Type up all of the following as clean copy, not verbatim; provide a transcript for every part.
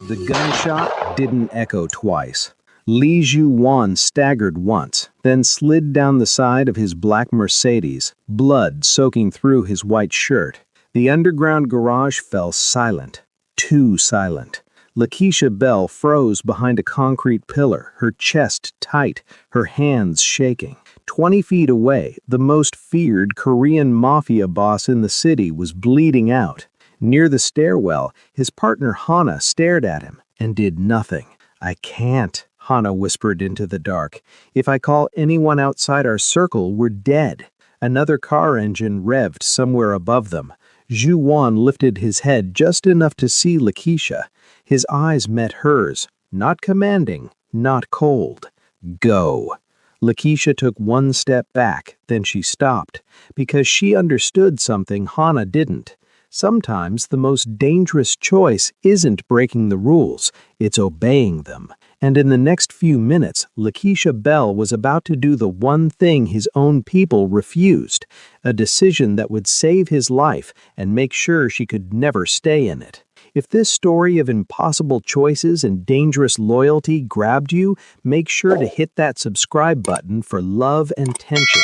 The gunshot didn't echo twice. Li Zhuwan staggered once, then slid down the side of his black Mercedes, blood soaking through his white shirt. The underground garage fell silent. Too silent. Lakeisha Bell froze behind a concrete pillar, her chest tight, her hands shaking. 20 feet away, the most feared Korean Mafia boss in the city was bleeding out. Near the stairwell, his partner Hana stared at him and did nothing. "I can't," Hana whispered into the dark. "If I call anyone outside our circle, we're dead." Another car engine revved somewhere above them. Zhu Wan lifted his head just enough to see Lakeisha. His eyes met hers, not commanding, not cold. "Go." Lakeisha took one step back, then she stopped, because she understood something Hana didn't. Sometimes the most dangerous choice isn't breaking the rules, it's obeying them. And in the next few minutes, Lakeisha Bell was about to do the one thing his own people refused, a decision that would save his life and make sure she could never stay in it. If this story of impossible choices and dangerous loyalty grabbed you, make sure to hit that subscribe button for love and tension.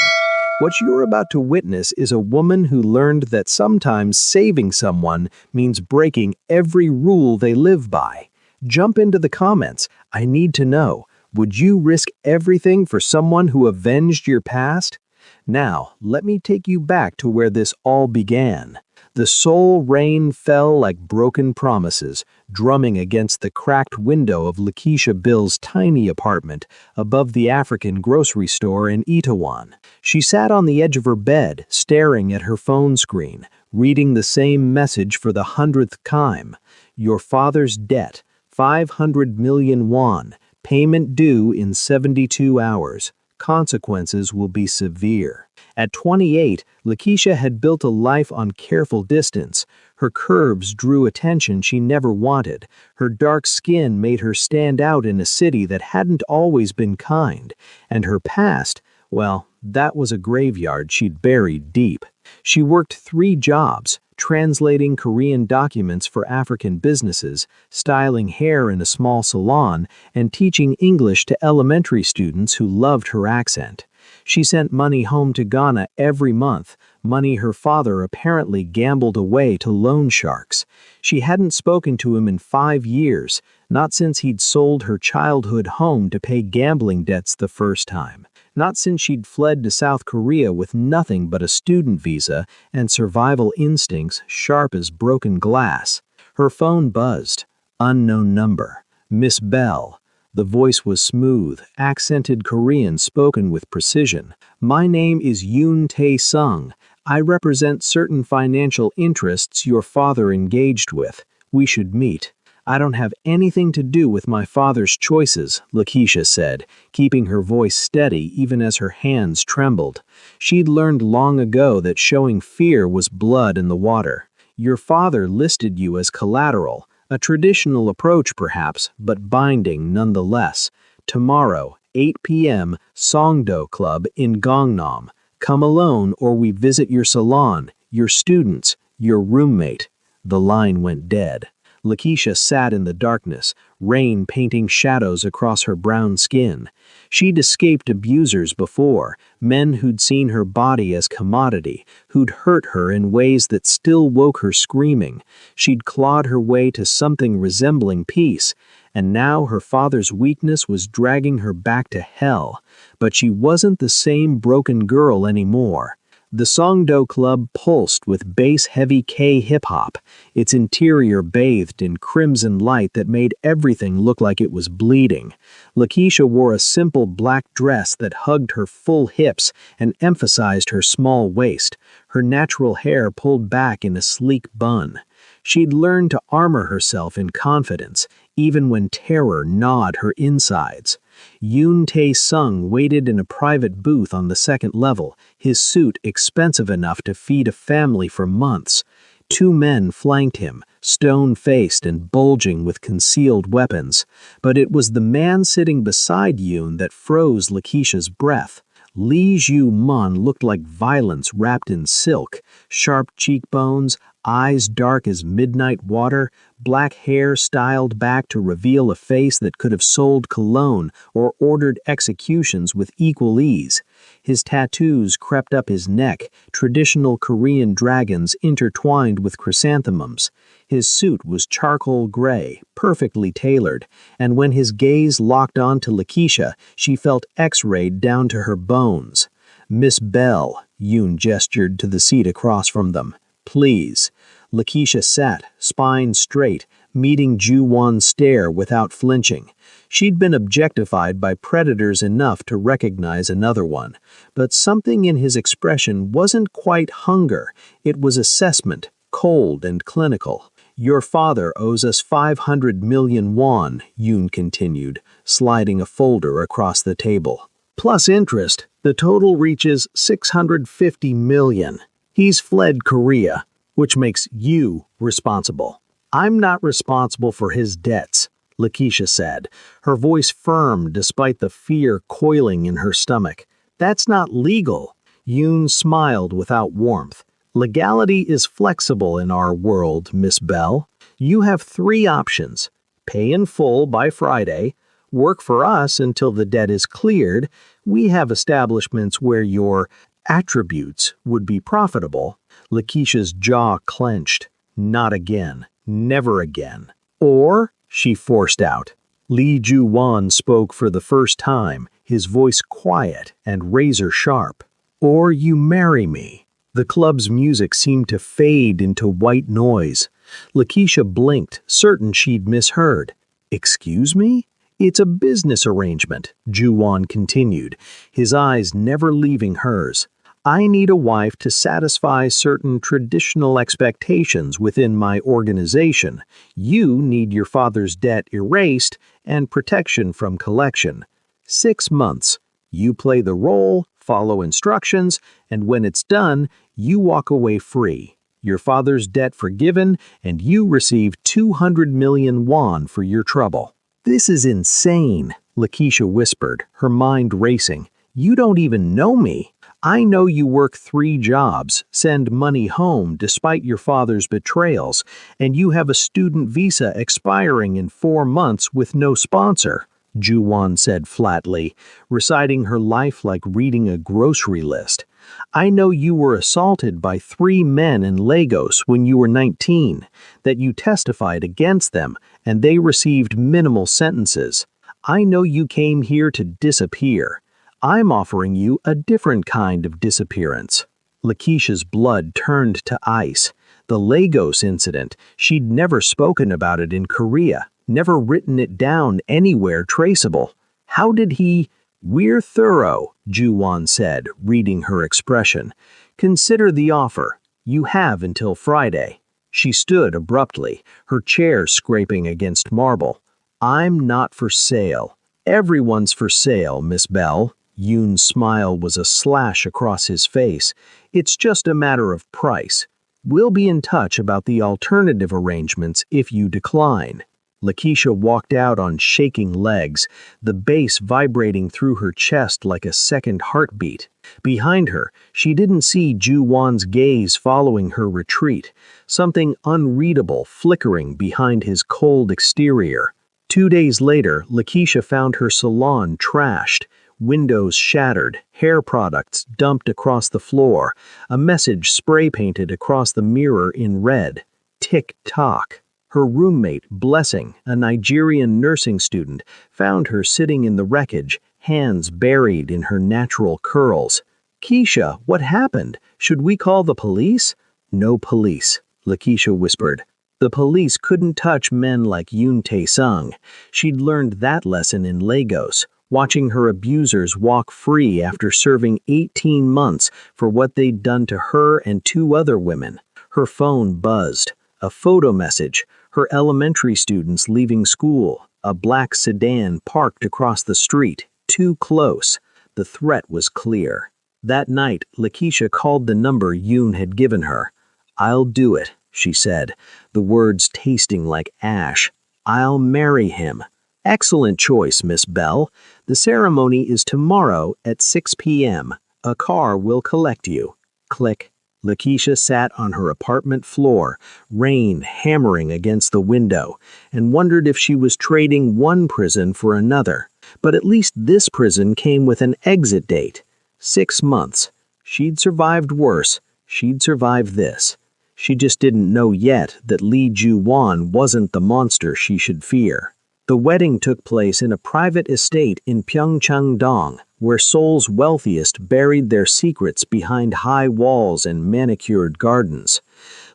What you're about to witness is a woman who learned that sometimes saving someone means breaking every rule they live by. Jump into the comments. I need to know, would you risk everything for someone who avenged your past? Now, let me take you back to where this all began. The soul rain fell like broken promises, drumming against the cracked window of Lakeisha Bill's tiny apartment above the African grocery store in Itaewon. She sat on the edge of her bed, staring at her phone screen, reading the same message for the 100th time. Your father's debt, 500 million won, payment due in 72 hours. Consequences will be severe. At 28, Lakeisha had built a life on careful distance. Her curves drew attention she never wanted. Her dark skin made her stand out in a city that hadn't always been kind. And her past, well, that was a graveyard she'd buried deep. She worked 3 jobs, translating Korean documents for African businesses, styling hair in a small salon, and teaching English to elementary students who loved her accent. She sent money home to Ghana every month, money her father apparently gambled away to loan sharks. She hadn't spoken to him in 5 years, not since he'd sold her childhood home to pay gambling debts the first time. Not since she'd fled to South Korea with nothing but a student visa and survival instincts sharp as broken glass. Her phone buzzed. Unknown number. Miss Bell. The voice was smooth, accented Korean spoken with precision. "My name is Yoon Tae-sung. I represent certain financial interests your father engaged with. We should meet." "I don't have anything to do with my father's choices," Lakeisha said, keeping her voice steady even as her hands trembled. She'd learned long ago that showing fear was blood in the water. "Your father listed you as collateral, a traditional approach perhaps, but binding nonetheless. Tomorrow, 8 p.m., Songdo Club in Gangnam. Come alone or we visit your salon, your students, your roommate." The line went dead. Lakeisha sat in the darkness, rain painting shadows across her brown skin. She'd escaped abusers before, men who'd seen her body as commodity, who'd hurt her in ways that still woke her screaming. She'd clawed her way to something resembling peace, and now her father's weakness was dragging her back to hell. But she wasn't the same broken girl anymore. The Songdo Club pulsed with bass-heavy K-hip-hop, its interior bathed in crimson light that made everything look like it was bleeding. Lakeisha wore a simple black dress that hugged her full hips and emphasized her small waist, her natural hair pulled back in a sleek bun. She'd learned to armor herself in confidence, even when terror gnawed her insides. Yoon Tae-sung waited in a private booth on the 2nd level, his suit expensive enough to feed a family for months. 2 men flanked him, stone-faced and bulging with concealed weapons. But it was the man sitting beside Yoon that froze Lakeisha's breath. Lee Ju-mun looked like violence wrapped in silk, Sharp cheekbones, eyes dark as midnight water, black hair styled back to reveal a face that could have sold cologne or ordered executions with equal ease. His tattoos crept up his neck, traditional Korean dragons intertwined with chrysanthemums. His suit was charcoal gray, perfectly tailored, and when his gaze locked on to Lakeisha, she felt X-rayed down to her bones. "Miss Bell," Yoon gestured to the seat across from them. "Please." Lakeisha sat, spine straight, meeting Ju-won's stare without flinching. She'd been objectified by predators enough to recognize another one, but something in his expression wasn't quite hunger, it was assessment, cold and clinical. "Your father owes us 500 million won," Yoon continued, sliding a folder across the table. "Plus interest, the total reaches 650 million. He's fled Korea, which makes you responsible." "I'm not responsible for his debts," Lakeisha said, her voice firm despite the fear coiling in her stomach. "That's not legal." Yoon smiled without warmth. "Legality is flexible in our world, Miss Bell. You have 3 options. Pay in full by Friday, work for us until the debt is cleared. We have establishments where your attributes would be profitable." Lakeisha's jaw clenched. "Not again. Never again." "Or," she forced out. Lee Ju-won spoke for the first time, his voice quiet and razor-sharp. "Or you marry me." The club's music seemed to fade into white noise. Lakeisha blinked, certain she'd misheard. "Excuse me?" "It's a business arrangement," Ju-won continued, his eyes never leaving hers. "I need a wife to satisfy certain traditional expectations within my organization. You need your father's debt erased and protection from collection. 6 months. You play the role, follow instructions, and when it's done, you walk away free. Your father's debt forgiven, and you receive 200 million won for your trouble." "This is insane," Lakeisha whispered, her mind racing. "You don't even know me. I know you work 3 jobs, send money home despite your father's betrayals, and you have a student visa expiring in 4 months with no sponsor," Ju-won said flatly, reciting her life like reading a grocery list. "I know you were assaulted by 3 men in Lagos when you were 19, that you testified against them, and they received minimal sentences. I know you came here to disappear. I'm offering you a different kind of disappearance." Lakeisha's blood turned to ice. The Lagos incident, she'd never spoken about it in Korea, never written it down anywhere traceable. How did he... "We're thorough," Ju-won said, reading her expression. "Consider the offer. You have until Friday." She stood abruptly, her chair scraping against marble. "I'm not for sale. Everyone's for sale, Miss Bell." Yoon's smile was a slash across his face. "It's just a matter of price. We'll be in touch about the alternative arrangements if you decline." Lakeisha walked out on shaking legs, the bass vibrating through her chest like a second heartbeat. Behind her, she didn't see Ju-won's gaze following her retreat, something unreadable flickering behind his cold exterior. 2 days later, Lakeisha found her salon trashed, windows shattered, hair products dumped across the floor, a message spray-painted across the mirror in red. Tick-tock. Her roommate, Blessing, a Nigerian nursing student, found her sitting in the wreckage, hands buried in her natural curls. "Keisha, what happened? Should we call the police?" "No police," Lakeisha whispered. The police couldn't touch men like Yoon Tae-sung. She'd learned that lesson in Lagos, watching her abusers walk free after serving 18 months for what they'd done to her and 2 other women. Her phone buzzed. A photo message. Her elementary students leaving school. A black sedan parked across the street, too close. The threat was clear. That night, Lakeisha called the number Yoon had given her. "I'll do it," she said, the words tasting like ash. "I'll marry him." "Excellent choice, Miss Bell. The ceremony is tomorrow at 6 p.m. A car will collect you." Click. Lakeisha sat on her apartment floor, rain hammering against the window, and wondered if she was trading one prison for another. But at least this prison came with an exit date. 6 months. She'd survived worse. She'd survived this. She just didn't know yet that Lee Ju-won wasn't the monster she should fear. The wedding took place in a private estate in Pyeongchang-dong, where Seoul's wealthiest buried their secrets behind high walls and manicured gardens.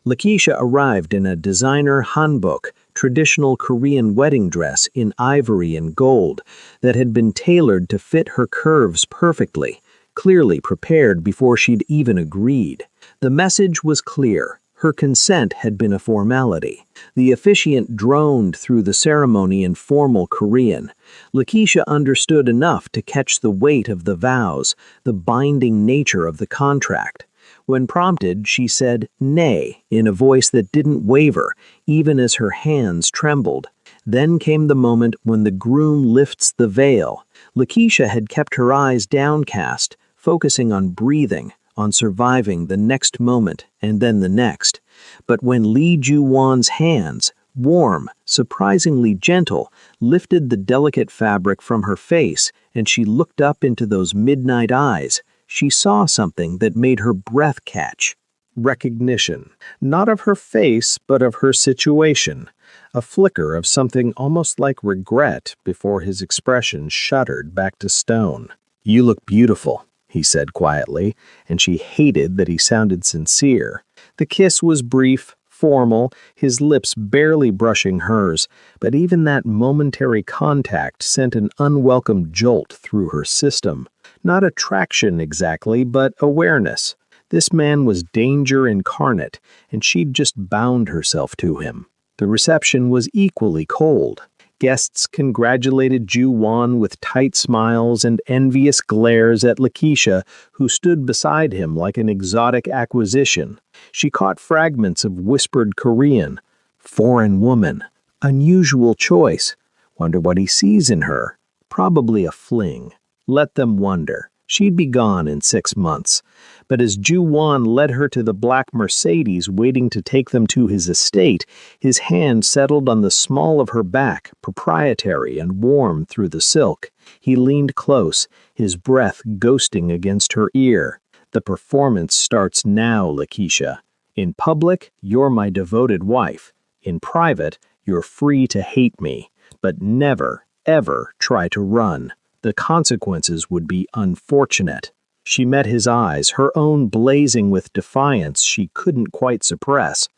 Lakeisha arrived in a designer hanbok, traditional Korean wedding dress in ivory and gold, that had been tailored to fit her curves perfectly, clearly prepared before she'd even agreed. The message was clear. Her consent had been a formality. The officiant droned through the ceremony in formal Korean. Lakeisha understood enough to catch the weight of the vows, the binding nature of the contract. When prompted, she said nay in a voice that didn't waver, even as her hands trembled. Then came the moment when the groom lifts the veil. Lakeisha had kept her eyes downcast, focusing on breathing, on surviving the next moment and then the next. But when Lee Ju-won's hands, warm, surprisingly gentle, lifted the delicate fabric from her face and she looked up into those midnight eyes, she saw something that made her breath catch. Recognition, not of her face, but of her situation. A flicker of something almost like regret before his expression shuddered back to stone. "You look beautiful," he said quietly, and she hated that he sounded sincere. The kiss was brief, formal, his lips barely brushing hers, but even that momentary contact sent an unwelcome jolt through her system. Not attraction exactly, but awareness. This man was danger incarnate, and she'd just bound herself to him. The reception was equally cold. Guests congratulated Ju-won with tight smiles and envious glares at Lakeisha, who stood beside him like an exotic acquisition. She caught fragments of whispered Korean. Foreign woman. Unusual choice. Wonder what he sees in her. Probably a fling. Let them wonder. She'd be gone in 6 months. But as Ju-won led her to the black Mercedes waiting to take them to his estate, his hand settled on the small of her back, proprietary and warm through the silk. He leaned close, his breath ghosting against her ear. "The performance starts now, Lakeisha. In public, you're my devoted wife. In private, you're free to hate me. But never, ever try to run. The consequences would be unfortunate." She met his eyes, her own blazing with defiance she couldn't quite suppress.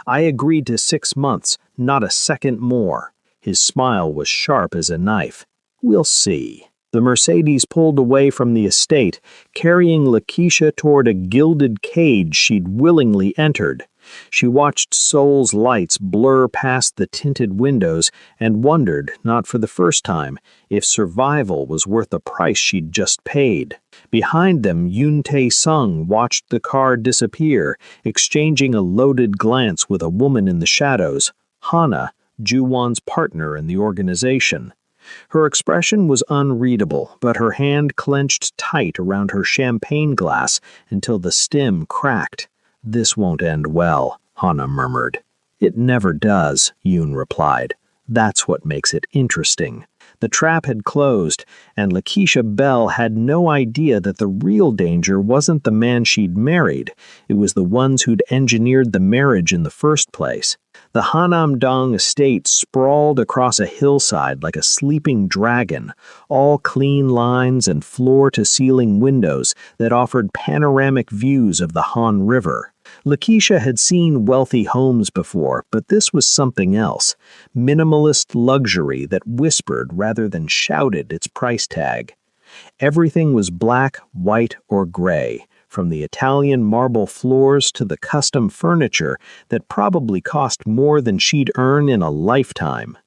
"I agreed to 6 months, not a second more." His smile was sharp as a knife. "We'll see." The Mercedes pulled away from the estate, carrying Lakeisha toward a gilded cage she'd willingly entered. She watched Seoul's lights blur past the tinted windows and wondered, not for the first time, if survival was worth the price she'd just paid. Behind them, Yoon Tae-sung watched the car disappear, exchanging a loaded glance with a woman in the shadows, Hana, Ju-won's partner in the organization. Her expression was unreadable, but her hand clenched tight around her champagne glass until the stem cracked. "This won't end well," Hana murmured. "It never does," Yoon replied. "That's what makes it interesting." The trap had closed, and Lakeisha Bell had no idea that the real danger wasn't the man she'd married. It was the ones who'd engineered the marriage in the first place. The Hanam-dong estate sprawled across a hillside like a sleeping dragon, all clean lines and floor-to-ceiling windows that offered panoramic views of the Han River. Lakeisha had seen wealthy homes before, but this was something else. Minimalist luxury that whispered rather than shouted its price tag. Everything was black, white, or gray, from the Italian marble floors to the custom furniture that probably cost more than she'd earn in a lifetime.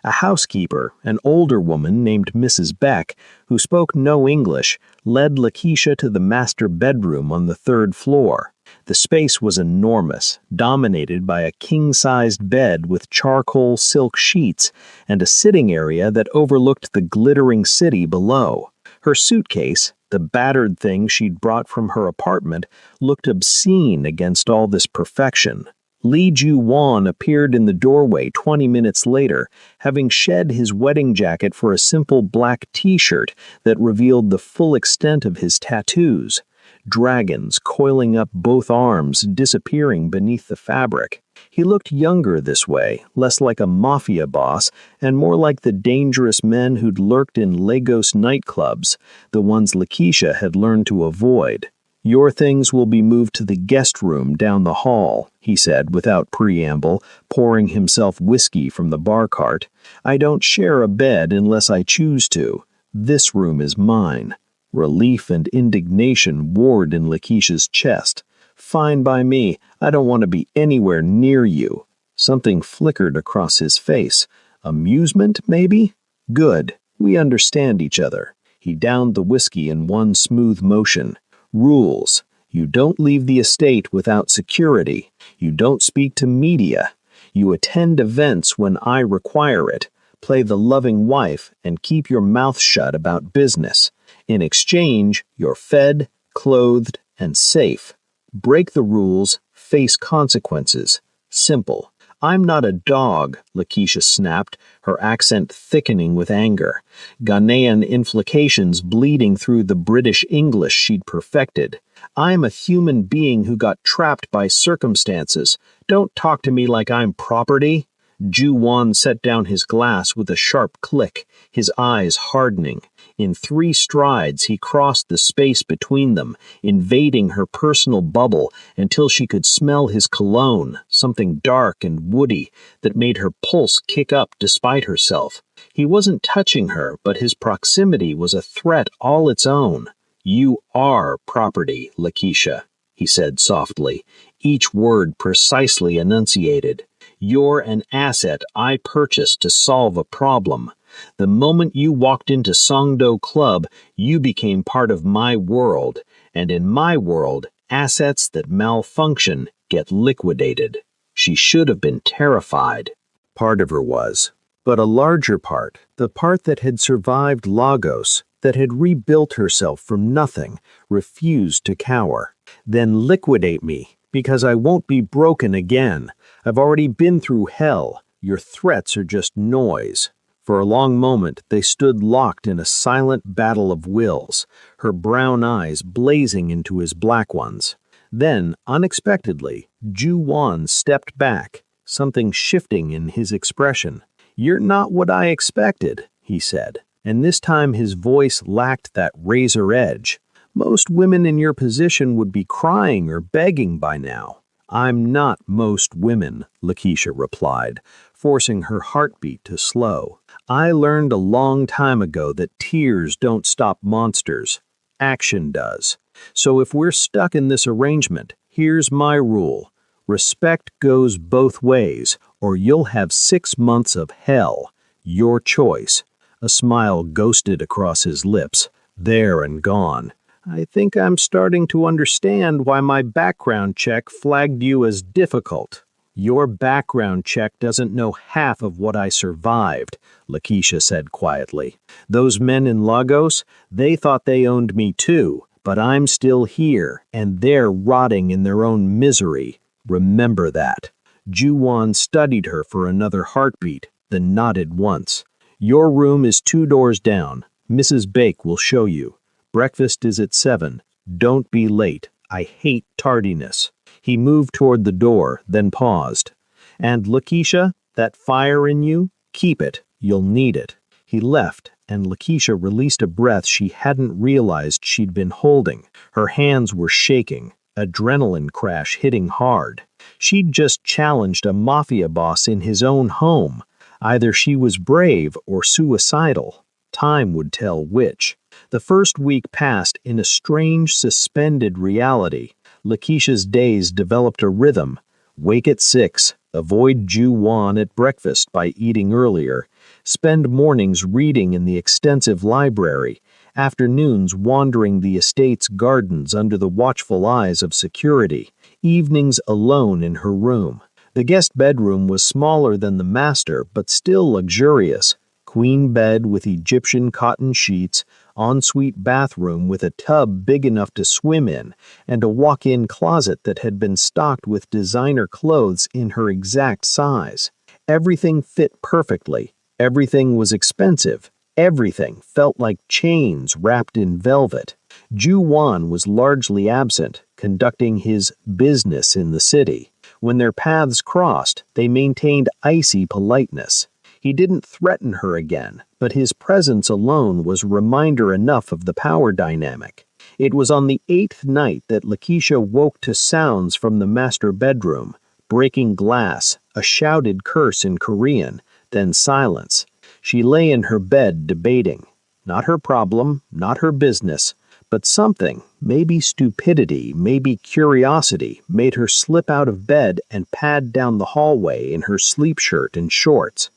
A housekeeper, an older woman named Mrs. Beck, who spoke no English, led Lakeisha to the master bedroom on the 3rd floor. The space was enormous, dominated by a king-sized bed with charcoal silk sheets and a sitting area that overlooked the glittering city below. Her suitcase, The battered thing she'd brought from her apartment looked obscene against all this perfection. Li Ju-wan appeared in the doorway 20 minutes later, having shed his wedding jacket for a simple black t-shirt that revealed the full extent of his tattoos. Dragons coiling up both arms, disappearing beneath the fabric. He looked younger this way, less like a mafia boss, and more like the dangerous men who'd lurked in Lagos nightclubs, the ones Lakeisha had learned to avoid. "Your things will be moved to the guest room down the hall," he said without preamble, pouring himself whiskey from the bar cart. "I don't share a bed unless I choose to. This room is mine." Relief and indignation warred in Lakeisha's chest. "Fine by me. I don't want to be anywhere near you." Something flickered across his face. Amusement, maybe? Good. We understand each other. He downed the whiskey in one smooth motion. Rules. You don't leave the estate without security. You don't speak to media. You attend events when I require it. Play the loving wife and keep your mouth shut about business. In exchange, you're fed, clothed, and safe. Break the rules, face consequences. Simple. "I'm not a dog," Lakeisha snapped, her accent thickening with anger, Ghanaian inflections bleeding through the British English she'd perfected. "I'm a human being who got trapped by circumstances. Don't talk to me like I'm property." Ju-wan set down his glass with a sharp click, his eyes hardening. In 3 strides, he crossed the space between them, invading her personal bubble until she could smell his cologne, something dark and woody that made her pulse kick up despite herself. He wasn't touching her, but his proximity was a threat all its own. "You are property, Lakeisha," he said softly, each word precisely enunciated. "You're an asset I purchased to solve a problem. The moment you walked into Songdo Club, you became part of my world, and in my world, assets that malfunction get liquidated." She should have been terrified. Part of her was. But a larger part, the part that had survived Lagos, that had rebuilt herself from nothing, refused to cower. "Then liquidate me, because I won't be broken again. I've already been through hell. Your threats are just noise." For a long moment, they stood locked in a silent battle of wills, her brown eyes blazing into his black ones. Then, unexpectedly, Ju-wan stepped back, something shifting in his expression. "You're not what I expected," he said, and this time his voice lacked that razor edge. "Most women in your position would be crying or begging by now." "I'm not most women," Lakeisha replied, forcing her heartbeat to slow. "I learned a long time ago that tears don't stop monsters. Action does. So if we're stuck in this arrangement, here's my rule. Respect goes both ways, or you'll have 6 months of hell. Your choice." A smile ghosted across his lips, there and gone. "I think I'm starting to understand why my background check flagged you as difficult." "Your background check doesn't know half of what I survived," Lakeisha said quietly. "Those men in Lagos, they thought they owned me too, but I'm still here, and they're rotting in their own misery. Remember that." Ju-wan studied her for another heartbeat, then nodded once. "Your room is 2 doors down. Mrs. Bake will show you. Breakfast is at 7. Don't be late. I hate tardiness." He moved toward the door, then paused. "And Lakeisha, that fire in you, keep it. You'll need it." He left, and Lakeisha released a breath she hadn't realized she'd been holding. Her hands were shaking, adrenaline crash hitting hard. She'd just challenged a mafia boss in his own home. Either she was brave or suicidal. Time would tell which. The first week passed in a strange, suspended reality. Lakeisha's days developed a rhythm. Wake at 6, avoid Ju-wan at breakfast by eating earlier, spend mornings reading in the extensive library, afternoons wandering the estate's gardens under the watchful eyes of security, evenings alone in her room. The guest bedroom was smaller than the master, but still luxurious. Queen bed with Egyptian cotton sheets, ensuite bathroom with a tub big enough to swim in, and a walk-in closet that had been stocked with designer clothes in her exact size. Everything fit perfectly. Everything was expensive. Everything felt like chains wrapped in velvet. Ju-Wan was largely absent, conducting his business in the city. When their paths crossed, they maintained icy politeness. He didn't threaten her again, but his presence alone was reminder enough of the power dynamic. It was on the 8th night that Lakeisha woke to sounds from the master bedroom, breaking glass, a shouted curse in Korean, then silence. She lay in her bed debating. Not her problem, not her business, but something, maybe stupidity, maybe curiosity, made her slip out of bed and pad down the hallway in her sleep shirt and shorts.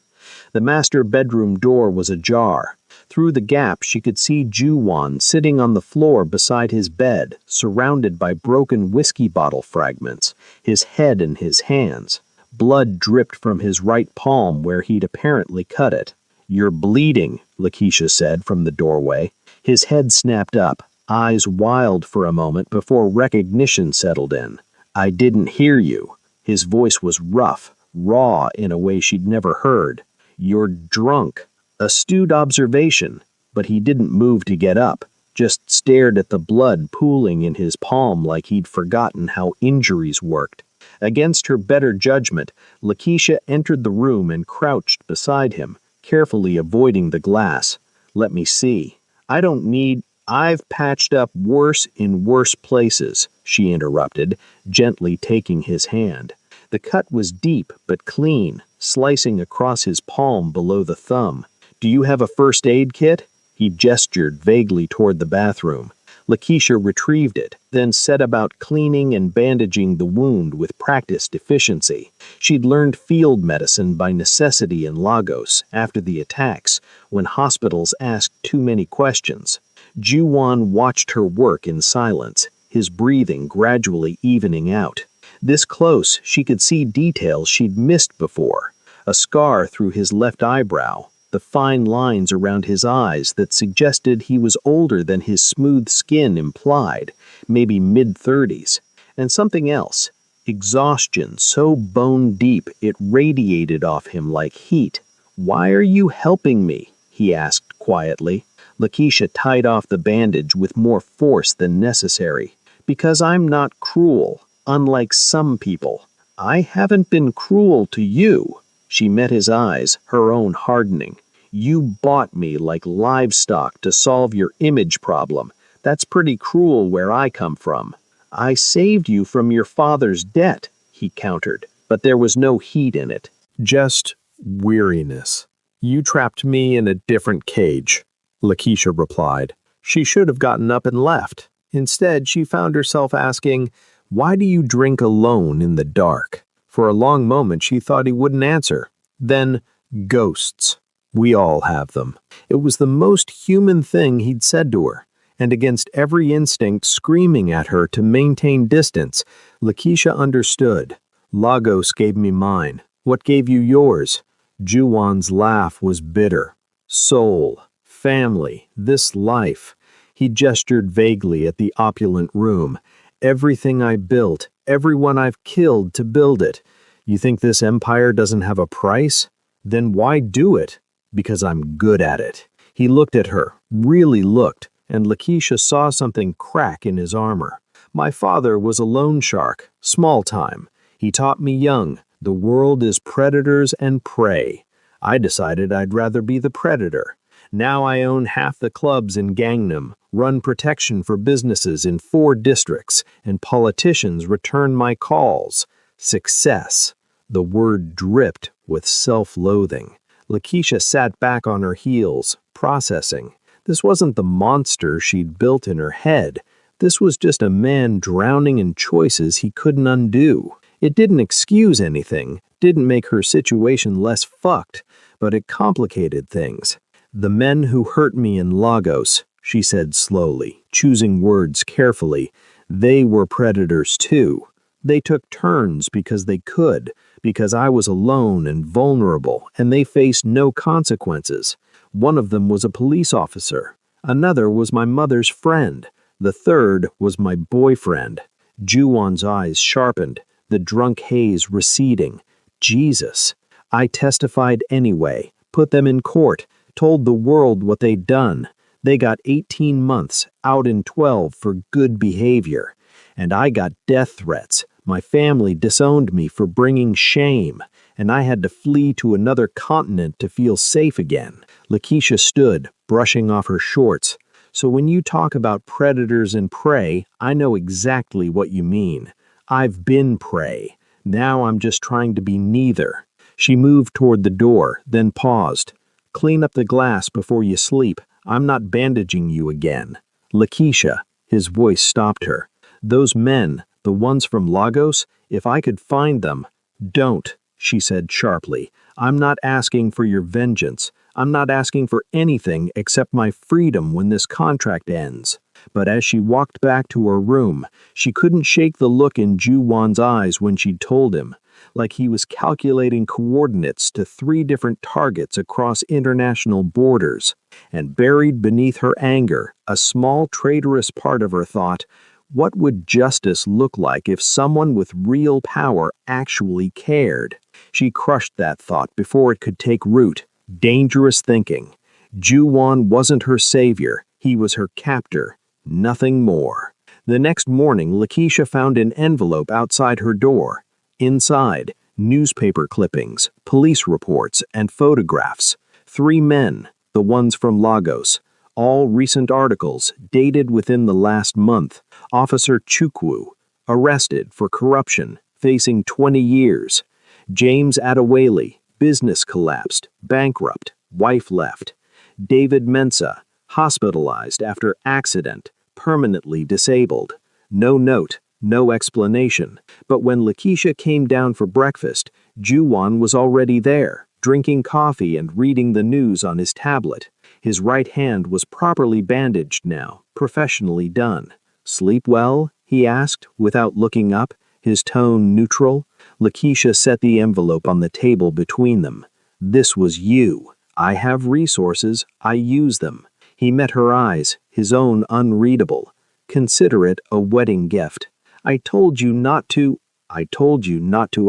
The master bedroom door was ajar. Through the gap she could see Ju-Wan sitting on the floor beside his bed, surrounded by broken whiskey bottle fragments, his head in his hands. Blood dripped from his right palm where he'd apparently cut it. "You're bleeding," Lakeisha said from the doorway. His head snapped up, eyes wild for a moment before recognition settled in. "I didn't hear you." His voice was rough, raw in a way she'd never heard. "You're drunk." Astute observation, but he didn't move to get up, just stared at the blood pooling in his palm like he'd forgotten how injuries worked. Against her better judgment, Lakeisha entered the room and crouched beside him, carefully avoiding the glass. "Let me see. I've patched up worse in worse places," she interrupted, gently taking his hand. The cut was deep but clean, slicing across his palm below the thumb. "Do you have a first aid kit?" He gestured vaguely toward the bathroom. Lakeisha retrieved it, then set about cleaning and bandaging the wound with practiced efficiency. She'd learned field medicine by necessity in Lagos after the attacks, when hospitals asked too many questions. Ju-Wan watched her work in silence, his breathing gradually evening out. This close, she could see details she'd missed before. A scar through his left eyebrow, the fine lines around his eyes that suggested he was older than his smooth skin implied, maybe mid-30s. And something else, exhaustion so bone-deep it radiated off him like heat. "Why are you helping me?" he asked quietly. Lakeisha tied off the bandage with more force than necessary. "Because I'm not cruel, unlike some people." "I haven't been cruel to you." She met his eyes, her own hardening. "You bought me like livestock to solve your image problem. That's pretty cruel where I come from." "I saved you from your father's debt," he countered, but there was no heat in it. "Just weariness. You trapped me in a different cage," Lakeisha replied. She should have gotten up and left. Instead, she found herself asking, "Why do you drink alone in the dark?" For a long moment, she thought he wouldn't answer. Then, ghosts. We all have them. It was the most human thing he'd said to her, and against every instinct screaming at her to maintain distance, Lakeisha understood. "Lagos gave me mine. What gave you yours?" Ju-Wan's laugh was bitter. "Soul, family, this life." He gestured vaguely at the opulent room. "Everything I built, everyone I've killed to build it. You think this empire doesn't have a price? Then why do it?" "Because I'm good at it." He looked at her, really looked, and Lakeisha saw something crack in his armor. "My father was a loan shark, small time. He taught me young, the world is predators and prey. I decided I'd rather be the predator. Now I own half the clubs in Gangnam, run protection for businesses in 4 districts, and politicians return my calls. Success." The word dripped with self-loathing. Lakeisha sat back on her heels, processing. This wasn't the monster she'd built in her head. This was just a man drowning in choices he couldn't undo. It didn't excuse anything, didn't make her situation less fucked, but it complicated things. "The men who hurt me in Lagos," she said slowly, choosing words carefully, "they were predators too. They took turns because they could, because I was alone and vulnerable, and they faced no consequences. One of them was a police officer. Another was my mother's friend. The third was my boyfriend. Juwon's eyes sharpened, the drunk haze receding. Jesus. I testified anyway, put them in court, told the world what they'd done. They got 18 months, out in 12 for good behavior. And I got death threats. My family disowned me for bringing shame, and I had to flee to another continent to feel safe again. Lakeisha stood, brushing off her shorts. So when you talk about predators and prey, I know exactly what you mean. I've been prey. Now I'm just trying to be neither. She moved toward the door, then paused. Clean up the glass before you sleep. I'm not bandaging you again. Lakeisha, his voice stopped her. Those men, the ones from Lagos, if I could find them. Don't, she said sharply. I'm not asking for your vengeance. I'm not asking for anything except my freedom when this contract ends. But as she walked back to her room, she couldn't shake the look in Juwon's eyes when she'd told him, like he was calculating coordinates to 3 different targets across international borders. And buried beneath her anger, a small traitorous part of her thought, what would justice look like if someone with real power actually cared? She crushed that thought before it could take root. Dangerous thinking. Juwon wasn't her savior, he was her captor. Nothing more. The next morning, Lakeisha found an envelope outside her door. Inside, newspaper clippings, police reports, and photographs. 3 men, the ones from Lagos. All recent articles, dated within the last month. Officer Chukwu, arrested for corruption, facing 20 years. James Adewale, business collapsed, bankrupt, wife left. David Mensah, hospitalized after accident, permanently disabled. No note, no explanation. But when Lakeisha came down for breakfast, Juwon was already there, drinking coffee and reading the news on his tablet. His right hand was properly bandaged now, professionally done. Sleep well? He asked, without looking up, his tone neutral. Lakeisha set the envelope on the table between them. This was you. I have resources, I use them. He met her eyes, his own unreadable. Consider it a wedding gift. I told you not to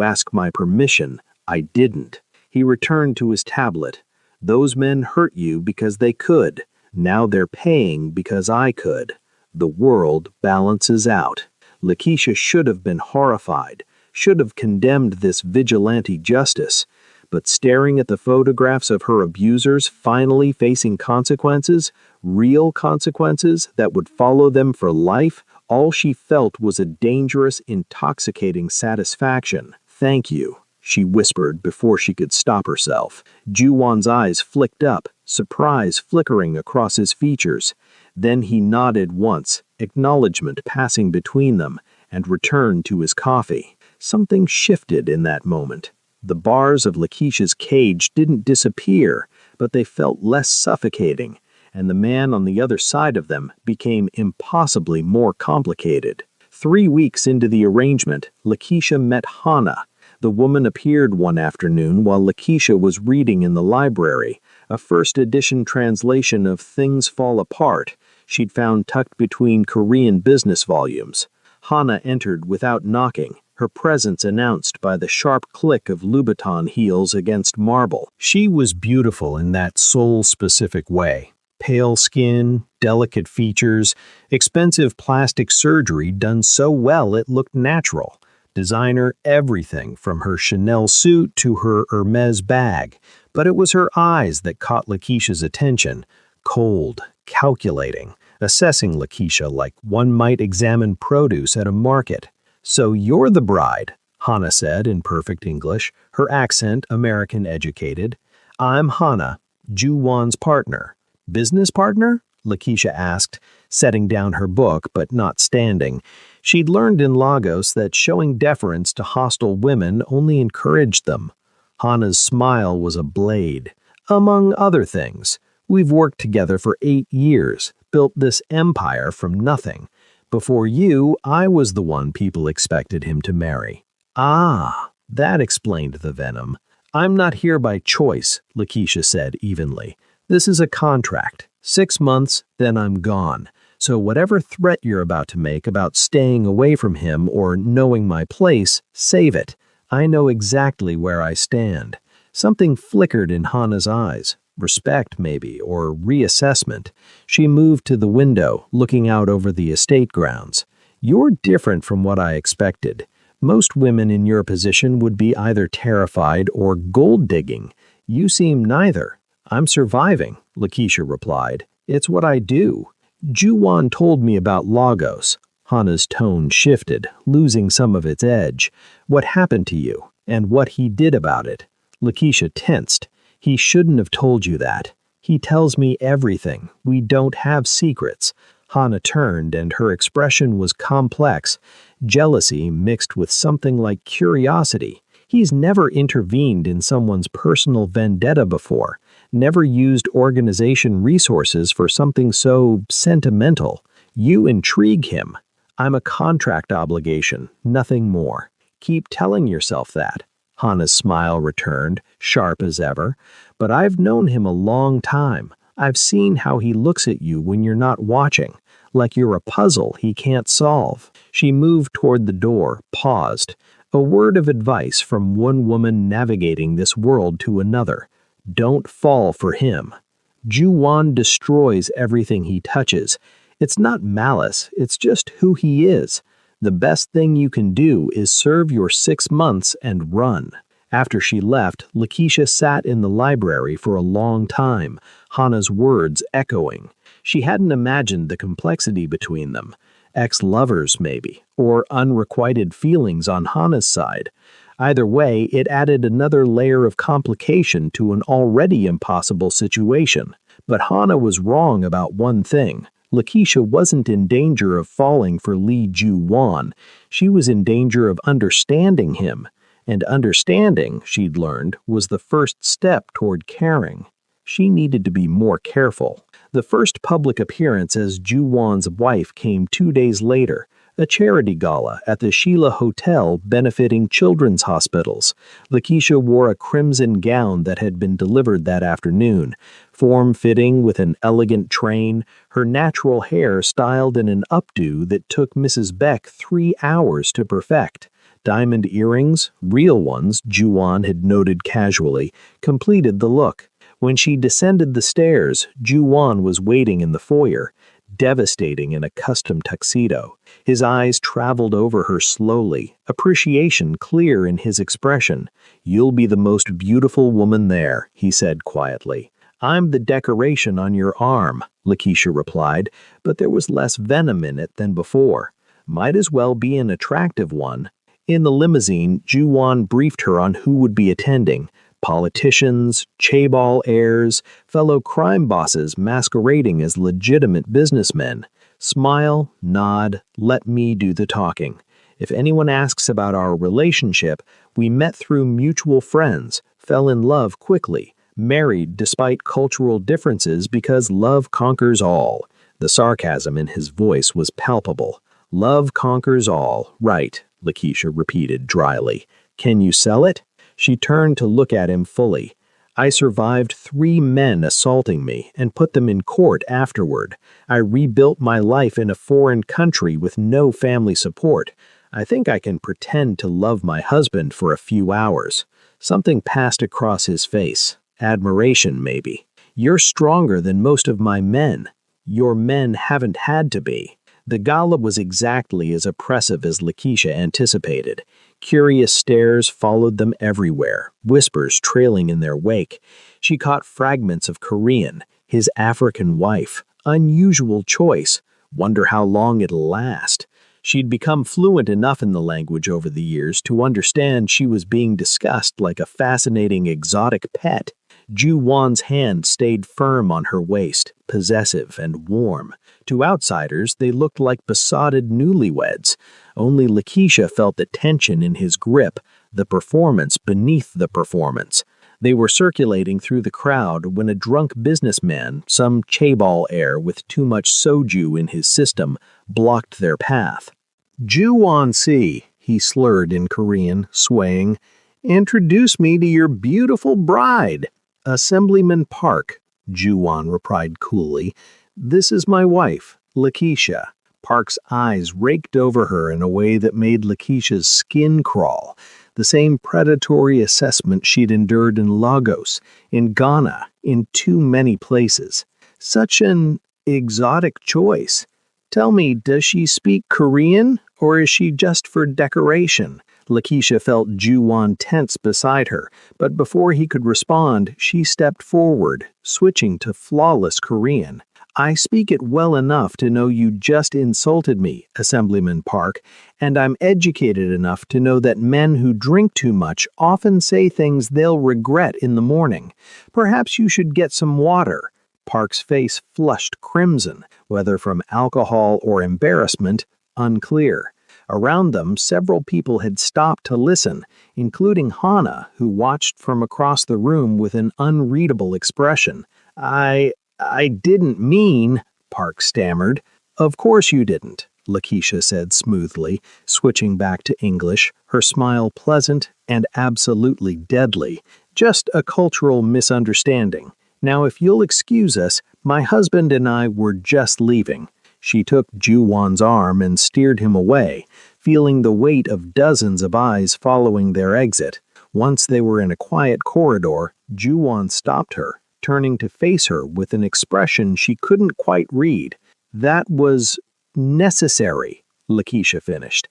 ask my permission. I didn't. He returned to his tablet. Those men hurt you because they could. Now they're paying because I could. The world balances out. Lakeisha should have been horrified, should have condemned this vigilante justice. But staring at the photographs of her abusers finally facing consequences, real consequences that would follow them for life, all she felt was a dangerous, intoxicating satisfaction. Thank you, she whispered before she could stop herself. Juwon's eyes flicked up, surprise flickering across his features. Then he nodded once, acknowledgement passing between them, and returned to his coffee. Something shifted in that moment. The bars of Lakeisha's cage didn't disappear, but they felt less suffocating, and the man on the other side of them became impossibly more complicated. 3 weeks into the arrangement, Lakeisha met Hana. The woman appeared one afternoon while Lakeisha was reading in the library, a first-edition translation of Things Fall Apart she'd found tucked between Korean business volumes. Hana entered without knocking, her presence announced by the sharp click of Louboutin heels against marble. She was beautiful in that soul-specific way. Pale skin, delicate features, expensive plastic surgery done so well it looked natural. Designer everything from her Chanel suit to her Hermes bag. But it was her eyes that caught Lakeisha's attention. Cold, calculating, assessing Lakeisha like one might examine produce at a market. "So you're the bride," Hana said in perfect English, her accent American-educated. "I'm Hana, Juwon's partner." "Business partner?" Lakeisha asked, setting down her book but not standing. She'd learned in Lagos that showing deference to hostile women only encouraged them. Hana's smile was a blade. "Among other things, we've worked together for 8 years, built this empire from nothing. Before you, I was the one people expected him to marry." "Ah, That explained the venom. I'm not here by choice, Lakeisha said evenly. This is a contract. 6 months, then I'm gone. So whatever threat you're about to make about staying away from him or knowing my place, save it. I know exactly where I stand. Something flickered in Hannah's eyes. Respect, maybe, or reassessment. She moved to the window, looking out over the estate grounds. You're different from what I expected. Most women in your position would be either terrified or gold-digging. You seem neither. I'm surviving, Lakeisha replied. It's what I do. Juwan told me about Lagos. Hannah's tone shifted, losing some of its edge. What happened to you, and what he did about it. Lakeisha tensed. He shouldn't have told you that. He tells me everything. We don't have secrets. Hannah turned, and her expression was complex. Jealousy mixed with something like curiosity. He's never intervened in someone's personal vendetta before. Never used organization resources for something so sentimental. You intrigue him. I'm a contract obligation, nothing more. Keep telling yourself that. Hannah's smile returned, sharp as ever. But I've known him a long time. I've seen how he looks at you when you're not watching, like you're a puzzle he can't solve. She moved toward the door, paused. A word of advice from one woman navigating this world to another. Don't fall for him. Juwan destroys everything he touches. It's not malice, it's just who he is. The best thing you can do is serve your 6 months and run. After she left, Lakeisha sat in the library for a long time, Hannah's words echoing. She hadn't imagined the complexity between them. Ex-lovers, maybe, or unrequited feelings on Hannah's side. Either way, it added another layer of complication to an already impossible situation. But Hannah was wrong about one thing. Lakeisha wasn't in danger of falling for Lee Ju-won. She was in danger of understanding him. And understanding, she'd learned, was the first step toward caring. She needed to be more careful. The first public appearance as Ju-won's wife came 2 days later, a charity gala at the Sheila Hotel benefiting children's hospitals. Lakeisha wore a crimson gown that had been delivered that afternoon, form-fitting with an elegant train, her natural hair styled in an updo that took Mrs. Beck 3 hours to perfect. Diamond earrings, real ones, Ju-won had noted casually, completed the look. When she descended the stairs, Ju-won was waiting in the foyer, devastating in a custom tuxedo. His eyes traveled over her slowly, appreciation clear in his expression. "You'll be the most beautiful woman there," he said quietly. "I'm the decoration on your arm," Lakeisha replied, but there was less venom in it than before. Might as well be an attractive one. In the limousine, Ju-won briefed her on who would be attending. Politicians, chaebol heirs, fellow crime bosses masquerading as legitimate businessmen. Smile, nod, let me do the talking. If anyone asks about our relationship, we met through mutual friends, fell in love quickly, married despite cultural differences because love conquers all. The sarcasm in his voice was palpable. Love conquers all, right, Lakeisha repeated dryly. Can you sell it? She turned to look at him fully. I survived 3 men assaulting me and put them in court afterward. I rebuilt my life in a foreign country with no family support. I think I can pretend to love my husband for a few hours. Something passed across his face. Admiration, maybe. You're stronger than most of my men. Your men haven't had to be. The gala was exactly as oppressive as Lakeisha anticipated. Curious stares followed them everywhere, whispers trailing in their wake. She caught fragments of Korean, his African wife. Unusual choice. Wonder how long it'll last. She'd become fluent enough in the language over the years to understand she was being discussed like a fascinating exotic pet. Ju-won's hand stayed firm on her waist, possessive and warm. To outsiders, they looked like besotted newlyweds. Only Lakeisha felt the tension in his grip, the performance beneath the performance. They were circulating through the crowd when a drunk businessman, some chaebol heir with too much soju in his system, blocked their path. "FIANCEE," he slurred in Korean, swaying. Introduce me to your beautiful bride. Assemblyman Park, Juwan replied coolly. This is my wife, Lakeisha. Park's eyes raked over her in a way that made Lakeisha's skin crawl. The same predatory assessment she'd endured in Lagos, in Ghana, in too many places. Such an exotic choice. Tell me, does she speak Korean, or is she just for decoration? Lakeisha felt Juwan tense beside her, but before he could respond, she stepped forward, switching to flawless Korean. I speak it well enough to know you just insulted me, Assemblyman Park, and I'm educated enough to know that men who drink too much often say things they'll regret in the morning. Perhaps you should get some water. Park's face flushed crimson, whether from alcohol or embarrassment, unclear. Around them, several people had stopped to listen, including Hana, who watched from across the room with an unreadable expression. I didn't mean, Park stammered. Of course you didn't, Lakeisha said smoothly, switching back to English, her smile pleasant and absolutely deadly. Just a cultural misunderstanding. Now, if you'll excuse us, my husband and I were just leaving. She took Juwan's arm and steered him away, feeling the weight of dozens of eyes following their exit. Once they were in a quiet corridor, Juwan stopped her, turning to face her with an expression she couldn't quite read. That was necessary, Lakeisha finished.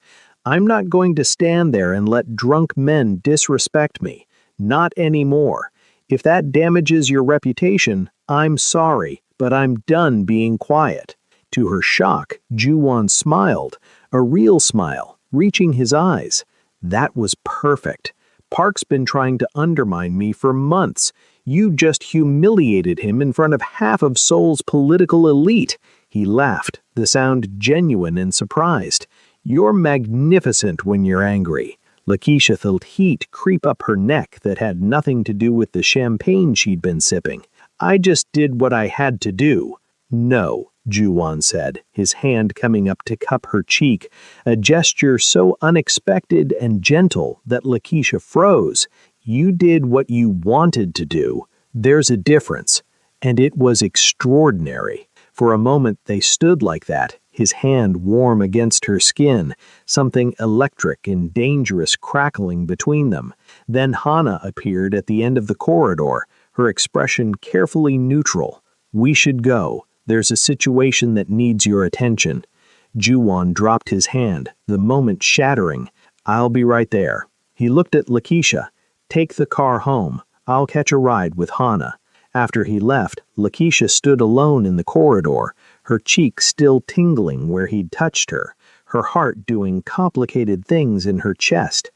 I'm not going to stand there and let drunk men disrespect me. Not anymore. If that damages your reputation, I'm sorry, but I'm done being quiet. To her shock, Juwan smiled, a real smile, reaching his eyes. That was perfect. Park's been trying to undermine me for months. You just humiliated him in front of half of Seoul's political elite. He laughed, the sound genuine and surprised. You're magnificent when you're angry. Lakeisha felt heat creep up her neck that had nothing to do with the champagne she'd been sipping. I just did what I had to do. No, Juwan said, his hand coming up to cup her cheek, a gesture so unexpected and gentle that Lakeisha froze. You did what you wanted to do. There's a difference. And it was extraordinary. For a moment they stood like that, his hand warm against her skin, something electric and dangerous crackling between them. Then Hana appeared at the end of the corridor, her expression carefully neutral. We should go. There's a situation that needs your attention. Juwan dropped his hand, the moment shattering. I'll be right there. He looked at Lakeisha. Take the car home. I'll catch a ride with Hana. After he left, Lakeisha stood alone in the corridor, her cheek still tingling where he'd touched her, her heart doing complicated things in her chest.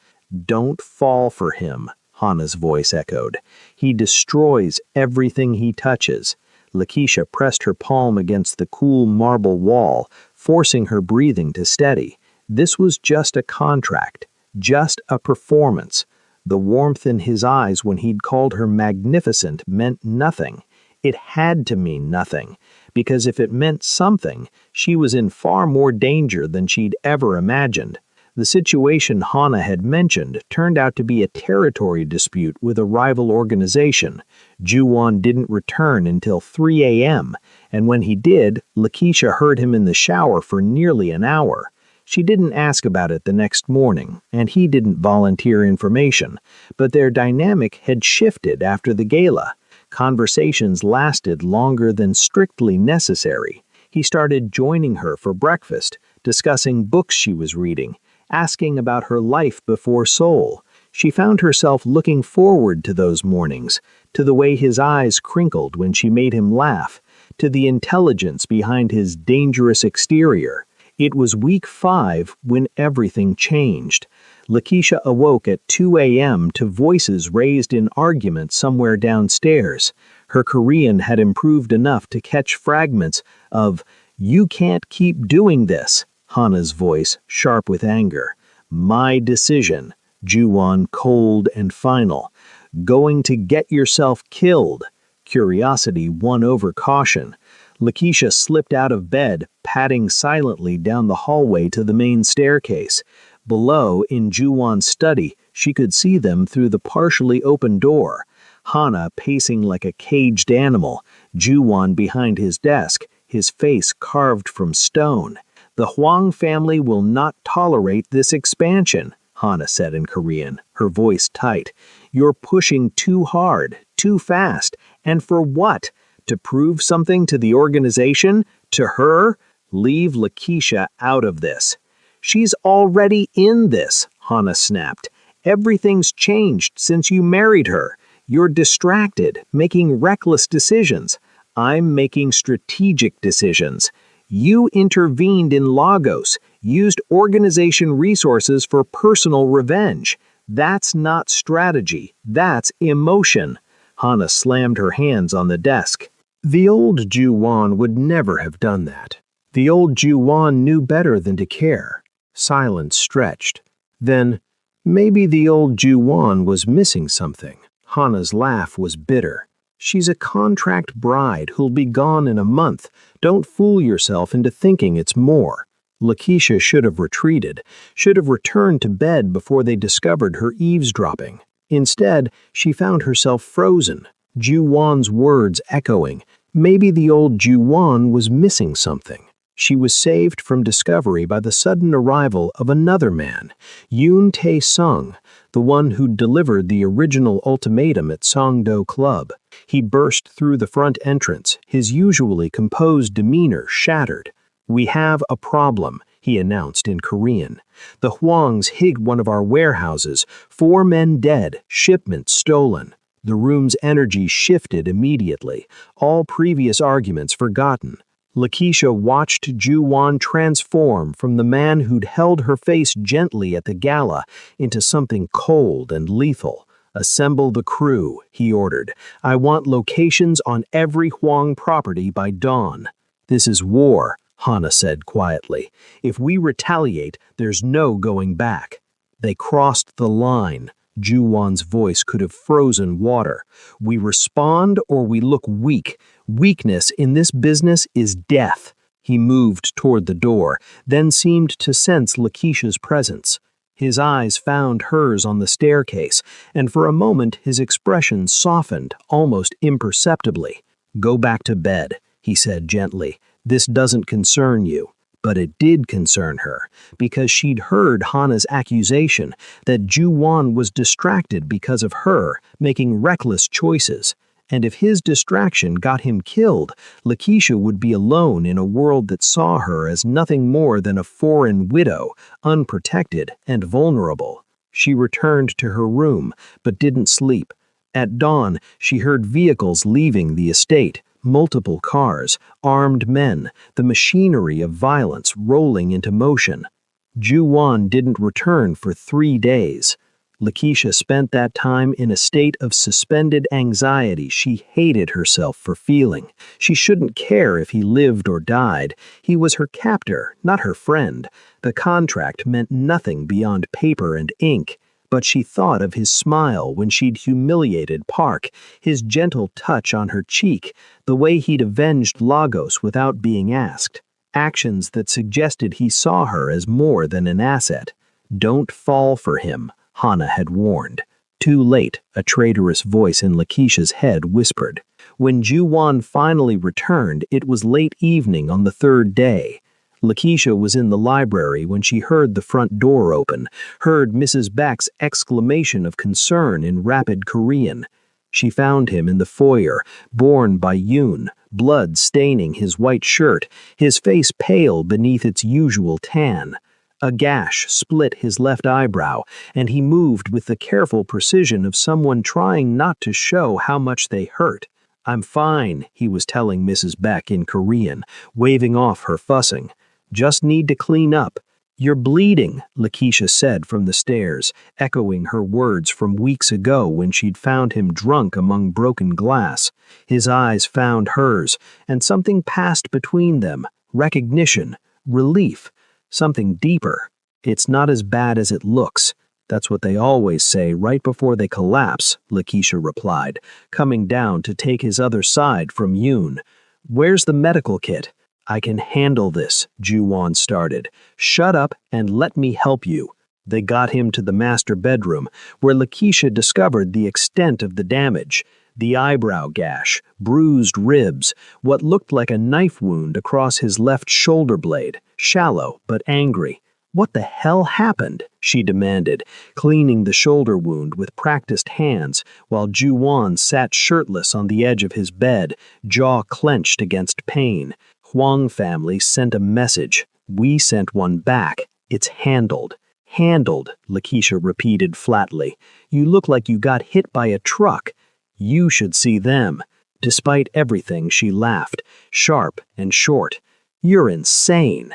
Don't fall for him, Hana's voice echoed. He destroys everything he touches. Lakeisha pressed her palm against the cool marble wall, forcing her breathing to steady. This was just a contract, just a performance. The warmth in his eyes when he'd called her magnificent meant nothing. It had to mean nothing, because if it meant something, she was in far more danger than she'd ever imagined. The situation Hana had mentioned turned out to be a territory dispute with a rival organization. Juwan didn't return until 3 a.m., and when he did, Lakeisha heard him in the shower for nearly an hour. She didn't ask about it the next morning, and he didn't volunteer information, but their dynamic had shifted after the gala. Conversations lasted longer than strictly necessary. He started joining her for breakfast, discussing books she was reading, asking about her life before Seoul. She found herself looking forward to those mornings, to the way his eyes crinkled when she made him laugh, to the intelligence behind his dangerous exterior. It was week 5 when everything changed. Lakeisha awoke at 2 a.m. to voices raised in argument somewhere downstairs. Her Korean had improved enough to catch fragments of, "You can't keep doing this," Hana's voice, sharp with anger. "My decision," Juwan cold and final. "Going to get yourself killed." Curiosity won over caution. Lakeisha slipped out of bed, padding silently down the hallway to the main staircase. Below, in Juwan's study, She could see them through the partially open door. Hana pacing like a caged animal, Ju-won behind his desk, his face carved from stone. "The Hwang family will not tolerate this expansion," Hana said in Korean, her voice tight. "You're pushing too hard, too fast. And for what? To prove something to the organization? To her? Leave Lakeisha out of this." "She's already in this," Hana snapped. "Everything's changed since you married her. You're distracted, making reckless decisions. I'm making strategic decisions. You intervened in Lagos, used organization resources for personal revenge. That's not strategy, that's emotion." Hana slammed her hands on the desk. The old Ju-won would never have done that. The old Ju-won knew better than to care. Silence stretched. Then, maybe the old Ju-won was missing something. Hana's laugh was bitter. "She's a contract bride who'll be gone in a month. Don't fool yourself into thinking it's more." Lakeisha should have retreated, should have returned to bed before they discovered her eavesdropping. Instead, she found herself frozen, Ju-won's words echoing. Maybe the old Ju-won was missing something. She was saved from discovery by the sudden arrival of another man, Yoon Tae-sung, the one who'd delivered the original ultimatum at Songdo Club. He burst through the front entrance, his usually composed demeanor shattered. "We have a problem," he announced in Korean. "The Hwangs hid one of our warehouses, 4 men dead, shipment stolen." The room's energy shifted immediately, all previous arguments forgotten. Lakeisha watched Ju-won transform from the man who'd held her face gently at the gala into something cold and lethal. "Assemble the crew," he ordered. "I want locations on every Hwang property by dawn." "This is war," Hana said quietly. "If we retaliate, there's no going back." They crossed the line. Ju-won's voice could have frozen water. "We respond or we look weak. Weakness in this business is death." He moved toward the door, then seemed to sense Lakeisha's presence. His eyes found hers on the staircase, and for a moment his expression softened, almost imperceptibly. "Go back to bed," he said gently. "This doesn't concern you." But it did concern her, because she'd heard Hana's accusation that Ju-won was distracted because of her, making reckless choices. And if his distraction got him killed, Lakeisha would be alone in a world that saw her as nothing more than a foreign widow, unprotected and vulnerable. She returned to her room, but didn't sleep. At dawn, she heard vehicles leaving the estate. Multiple cars, armed men, the machinery of violence rolling into motion. Ju-won didn't return for 3 days. Lakeisha spent that time in a state of suspended anxiety she hated herself for feeling. She shouldn't care if he lived or died. He was her captor, not her friend. The contract meant nothing beyond paper and ink. But she thought of his smile when she'd humiliated Park, his gentle touch on her cheek, the way he'd avenged Lagos without being asked. Actions that suggested he saw her as more than an asset. "Don't fall for him," Hana had warned. Too late, a traitorous voice in Lakeisha's head whispered. When Ju-won finally returned, it was late evening on the 3rd day. Lakeisha was in the library when she heard the front door open, heard Mrs. Beck's exclamation of concern in rapid Korean. She found him in the foyer, borne by Yoon, blood staining his white shirt, his face pale beneath its usual tan. A gash split his left eyebrow, and he moved with the careful precision of someone trying not to show how much they hurt. "I'm fine," he was telling Mrs. Beck in Korean, waving off her fussing. "Just need to clean up." "You're bleeding," Lakeisha said from the stairs, echoing her words from weeks ago when she'd found him drunk among broken glass. His eyes found hers, and something passed between them. Recognition, relief, something deeper. "It's not as bad as it looks. That's what they always say right before they collapse," Lakeisha replied, coming down to take his other side from Yoon. "Where's the medical kit?" "I can handle this," Ju-won started. "Shut up and let me help you." They got him to the master bedroom, where Lakeisha discovered the extent of the damage. The eyebrow gash, bruised ribs, what looked like a knife wound across his left shoulder blade, shallow but angry. "What the hell happened?" she demanded, cleaning the shoulder wound with practiced hands, while Ju-won sat shirtless on the edge of his bed, jaw clenched against pain. "Huang family sent a message. We sent one back. It's handled." "Handled," Lakeisha repeated flatly. "You look like you got hit by a truck. You should see them." Despite everything, she laughed, sharp and short. "You're insane."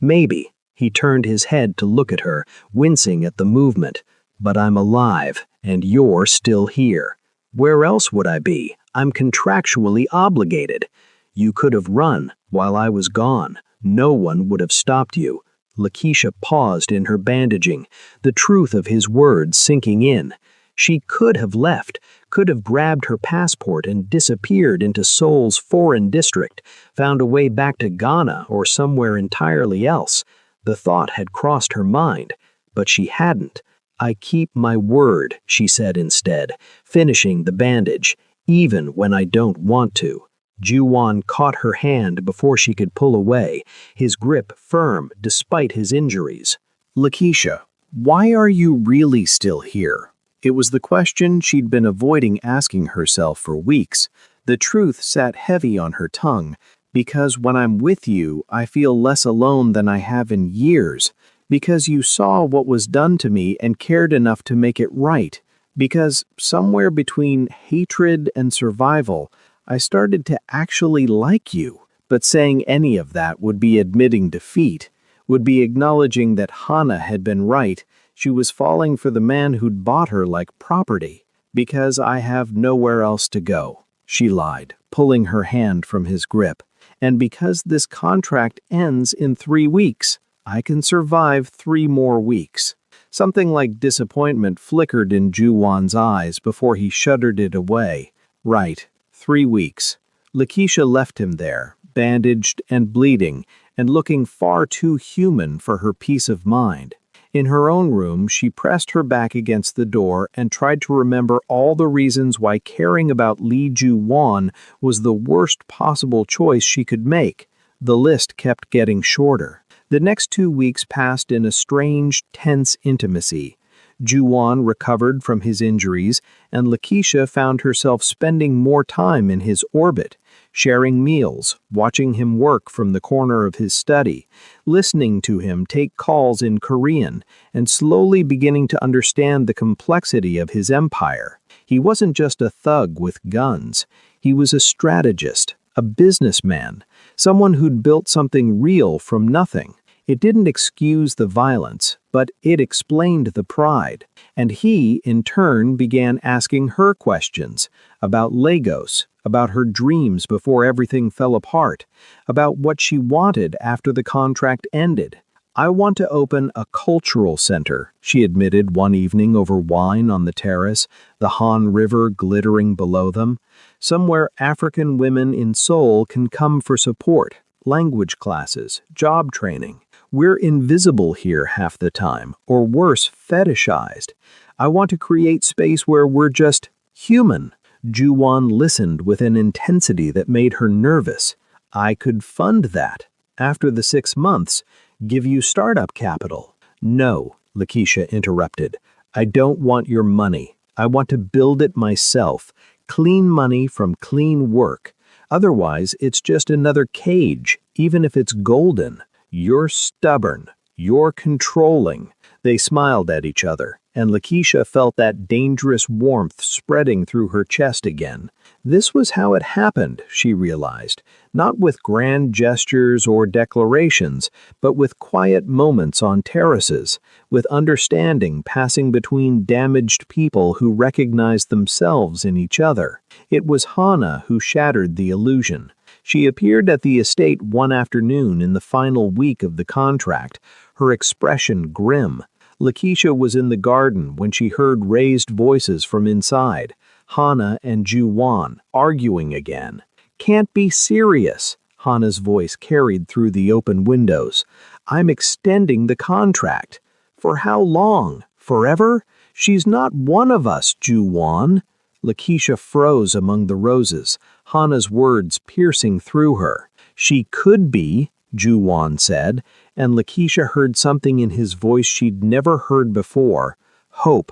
"Maybe." He turned his head to look at her, wincing at the movement. "But I'm alive, and you're still here. Where else would I be? I'm contractually obligated. You could have run while I was gone. No one would have stopped you." Lakeisha paused in her bandaging, the truth of his words sinking in. She could have left, could have grabbed her passport and disappeared into Seoul's foreign district, found a way back to Ghana or somewhere entirely else. The thought had crossed her mind, but she hadn't. "I keep my word," she said instead, finishing the bandage, "even when I don't want to." Ju-won caught her hand before she could pull away, his grip firm despite his injuries. "Lakeisha, why are you really still here?" It was the question she'd been avoiding asking herself for weeks. The truth sat heavy on her tongue. "Because when I'm with you, I feel less alone than I have in years. Because you saw what was done to me and cared enough to make it right. Because somewhere between hatred and survival, I started to actually like you." But saying any of that would be admitting defeat, would be acknowledging that Hana had been right. She was falling for the man who'd bought her like property. "Because I have nowhere else to go," she lied, pulling her hand from his grip. "And because this contract ends in 3 weeks, I can survive 3 more weeks." Something like disappointment flickered in Ju-won's eyes before he shuddered it away. Right, 3 weeks. Lakeisha left him there, bandaged and bleeding, and looking far too human for her peace of mind. In her own room, she pressed her back against the door and tried to remember all the reasons why caring about Lee Ju-won was the worst possible choice she could make. The list kept getting shorter. The next 2 weeks passed in a strange, tense intimacy. Ju-won recovered from his injuries, and Lakeisha found herself spending more time in his orbit, sharing meals, watching him work from the corner of his study, listening to him take calls in Korean, and slowly beginning to understand the complexity of his empire. He wasn't just a thug with guns. He was a strategist, a businessman, someone who'd built something real from nothing. It didn't excuse the violence, but it explained the pride. And he, in turn, began asking her questions about Lagos, about her dreams before everything fell apart, about what she wanted after the contract ended. "I want to open a cultural center," she admitted one evening over wine on the terrace, the Han River glittering below them. "Somewhere African women in Seoul can come for support, language classes, job training. We're invisible here half the time, or worse, fetishized. I want to create space where we're just human." Ju-won listened with an intensity that made her nervous. "I could fund that. After the 6 months, give you startup capital." "No," Lakeisha interrupted. "I don't want your money. I want to build it myself. Clean money from clean work. Otherwise, it's just another cage, even if it's golden." "You're stubborn. You're controlling." They smiled at each other, and Lakeisha felt that dangerous warmth spreading through her chest again. This was how it happened, she realized, not with grand gestures or declarations, but with quiet moments on terraces, with understanding passing between damaged people who recognized themselves in each other. It was Hana who shattered the illusion. She appeared at the estate one afternoon in the final week of the contract, her expression grim. Lakeisha was in the garden when she heard raised voices from inside, Hana and Ju-won, arguing again. "Can't be serious," Hana's voice carried through the open windows. "I'm extending the contract." For how long? Forever? She's not one of us, Ju-won. Lakeisha froze among the roses, Hana's words piercing through her. She could be, Ju-won said, and Lakeisha heard something in his voice she'd never heard before. Hope.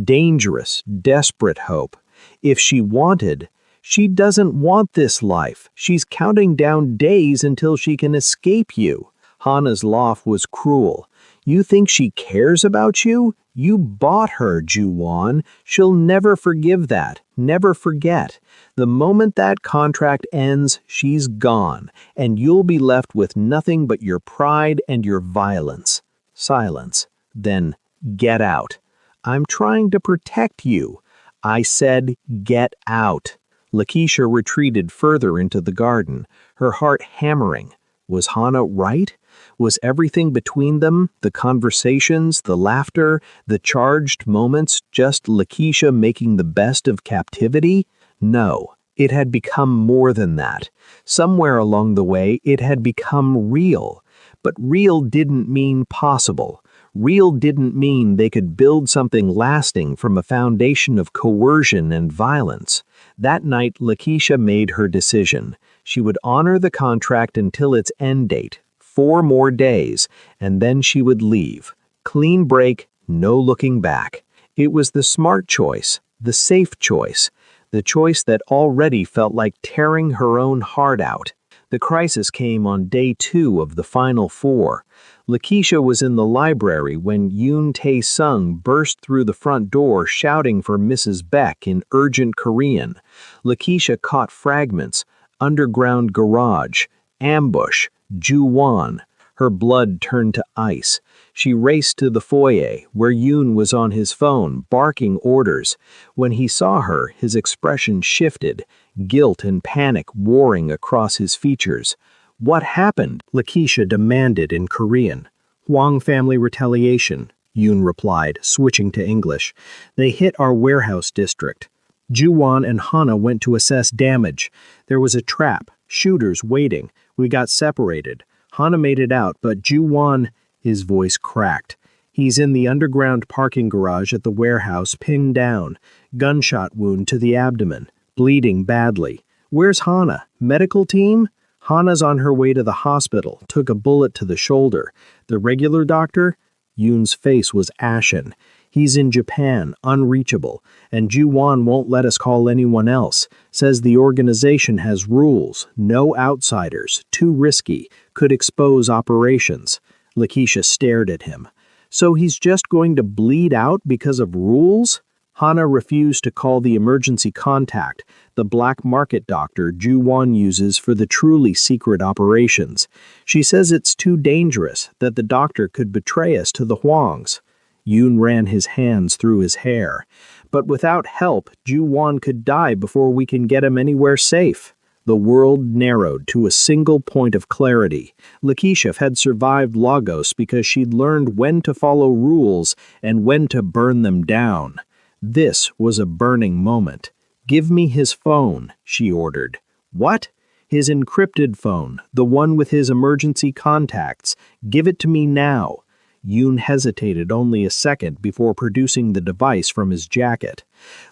Dangerous, desperate hope. If she wanted, she doesn't want this life. She's counting down days until she can escape you. Hana's laugh was cruel. You think she cares about you? You bought her, Ju-won. She'll never forgive that. Never forget. The moment that contract ends, she's gone, and you'll be left with nothing but your pride and your violence. Silence. Then, get out. I'm trying to protect you. I said, get out. Lakeisha retreated further into the garden, her heart hammering. Was Hana right? Was everything between them, the conversations, the laughter, the charged moments, just Lakeisha making the best of captivity? No, it had become more than that. Somewhere along the way, it had become real. But real didn't mean possible. Real didn't mean they could build something lasting from a foundation of coercion and violence. That night, Lakeisha made her decision. She would honor the contract until its end date, 4 more days, and then she would leave. Clean break, no looking back. It was the smart choice, the safe choice, the choice that already felt like tearing her own heart out. The crisis came on day 2 of the final 4. Lakeisha was in the library when Yoon Tae-sung burst through the front door shouting for Mrs. Beck in urgent Korean. Lakeisha caught fragments, underground garage, ambush, Ju-won. Her blood turned to ice. She raced to the foyer, where Yoon was on his phone, barking orders. When he saw her, his expression shifted, guilt and panic warring across his features. What happened? Lakeisha demanded in Korean. Hwang family retaliation, Yoon replied, switching to English. They hit our warehouse district. Ju-won and Hana went to assess damage. There was a trap, shooters waiting. We got separated. Hana made it out, but Ju-won, his voice cracked. He's in the underground parking garage at the warehouse, pinned down. Gunshot wound to the abdomen, bleeding badly. Where's Hana? Medical team? Hana's on her way to the hospital, took a bullet to the shoulder. The regular doctor? Yoon's face was ashen. He's in Japan, unreachable, and Ju-won won't let us call anyone else. Says the organization has rules, no outsiders, too risky, could expose operations. Lakeisha stared at him. So he's just going to bleed out because of rules? Hana refused to call the emergency contact, the black market doctor Ju-won uses for the truly secret operations. She says it's too dangerous, that the doctor could betray us to the Hwangs. Yoon ran his hands through his hair. But without help, Ju-won could die before we can get him anywhere safe. The world narrowed to a single point of clarity. Lakeisha had survived Lagos because she'd learned when to follow rules and when to burn them down. This was a burning moment. Give me his phone, she ordered. What? His encrypted phone, the one with his emergency contacts. Give it to me now. Yoon hesitated only a second before producing the device from his jacket.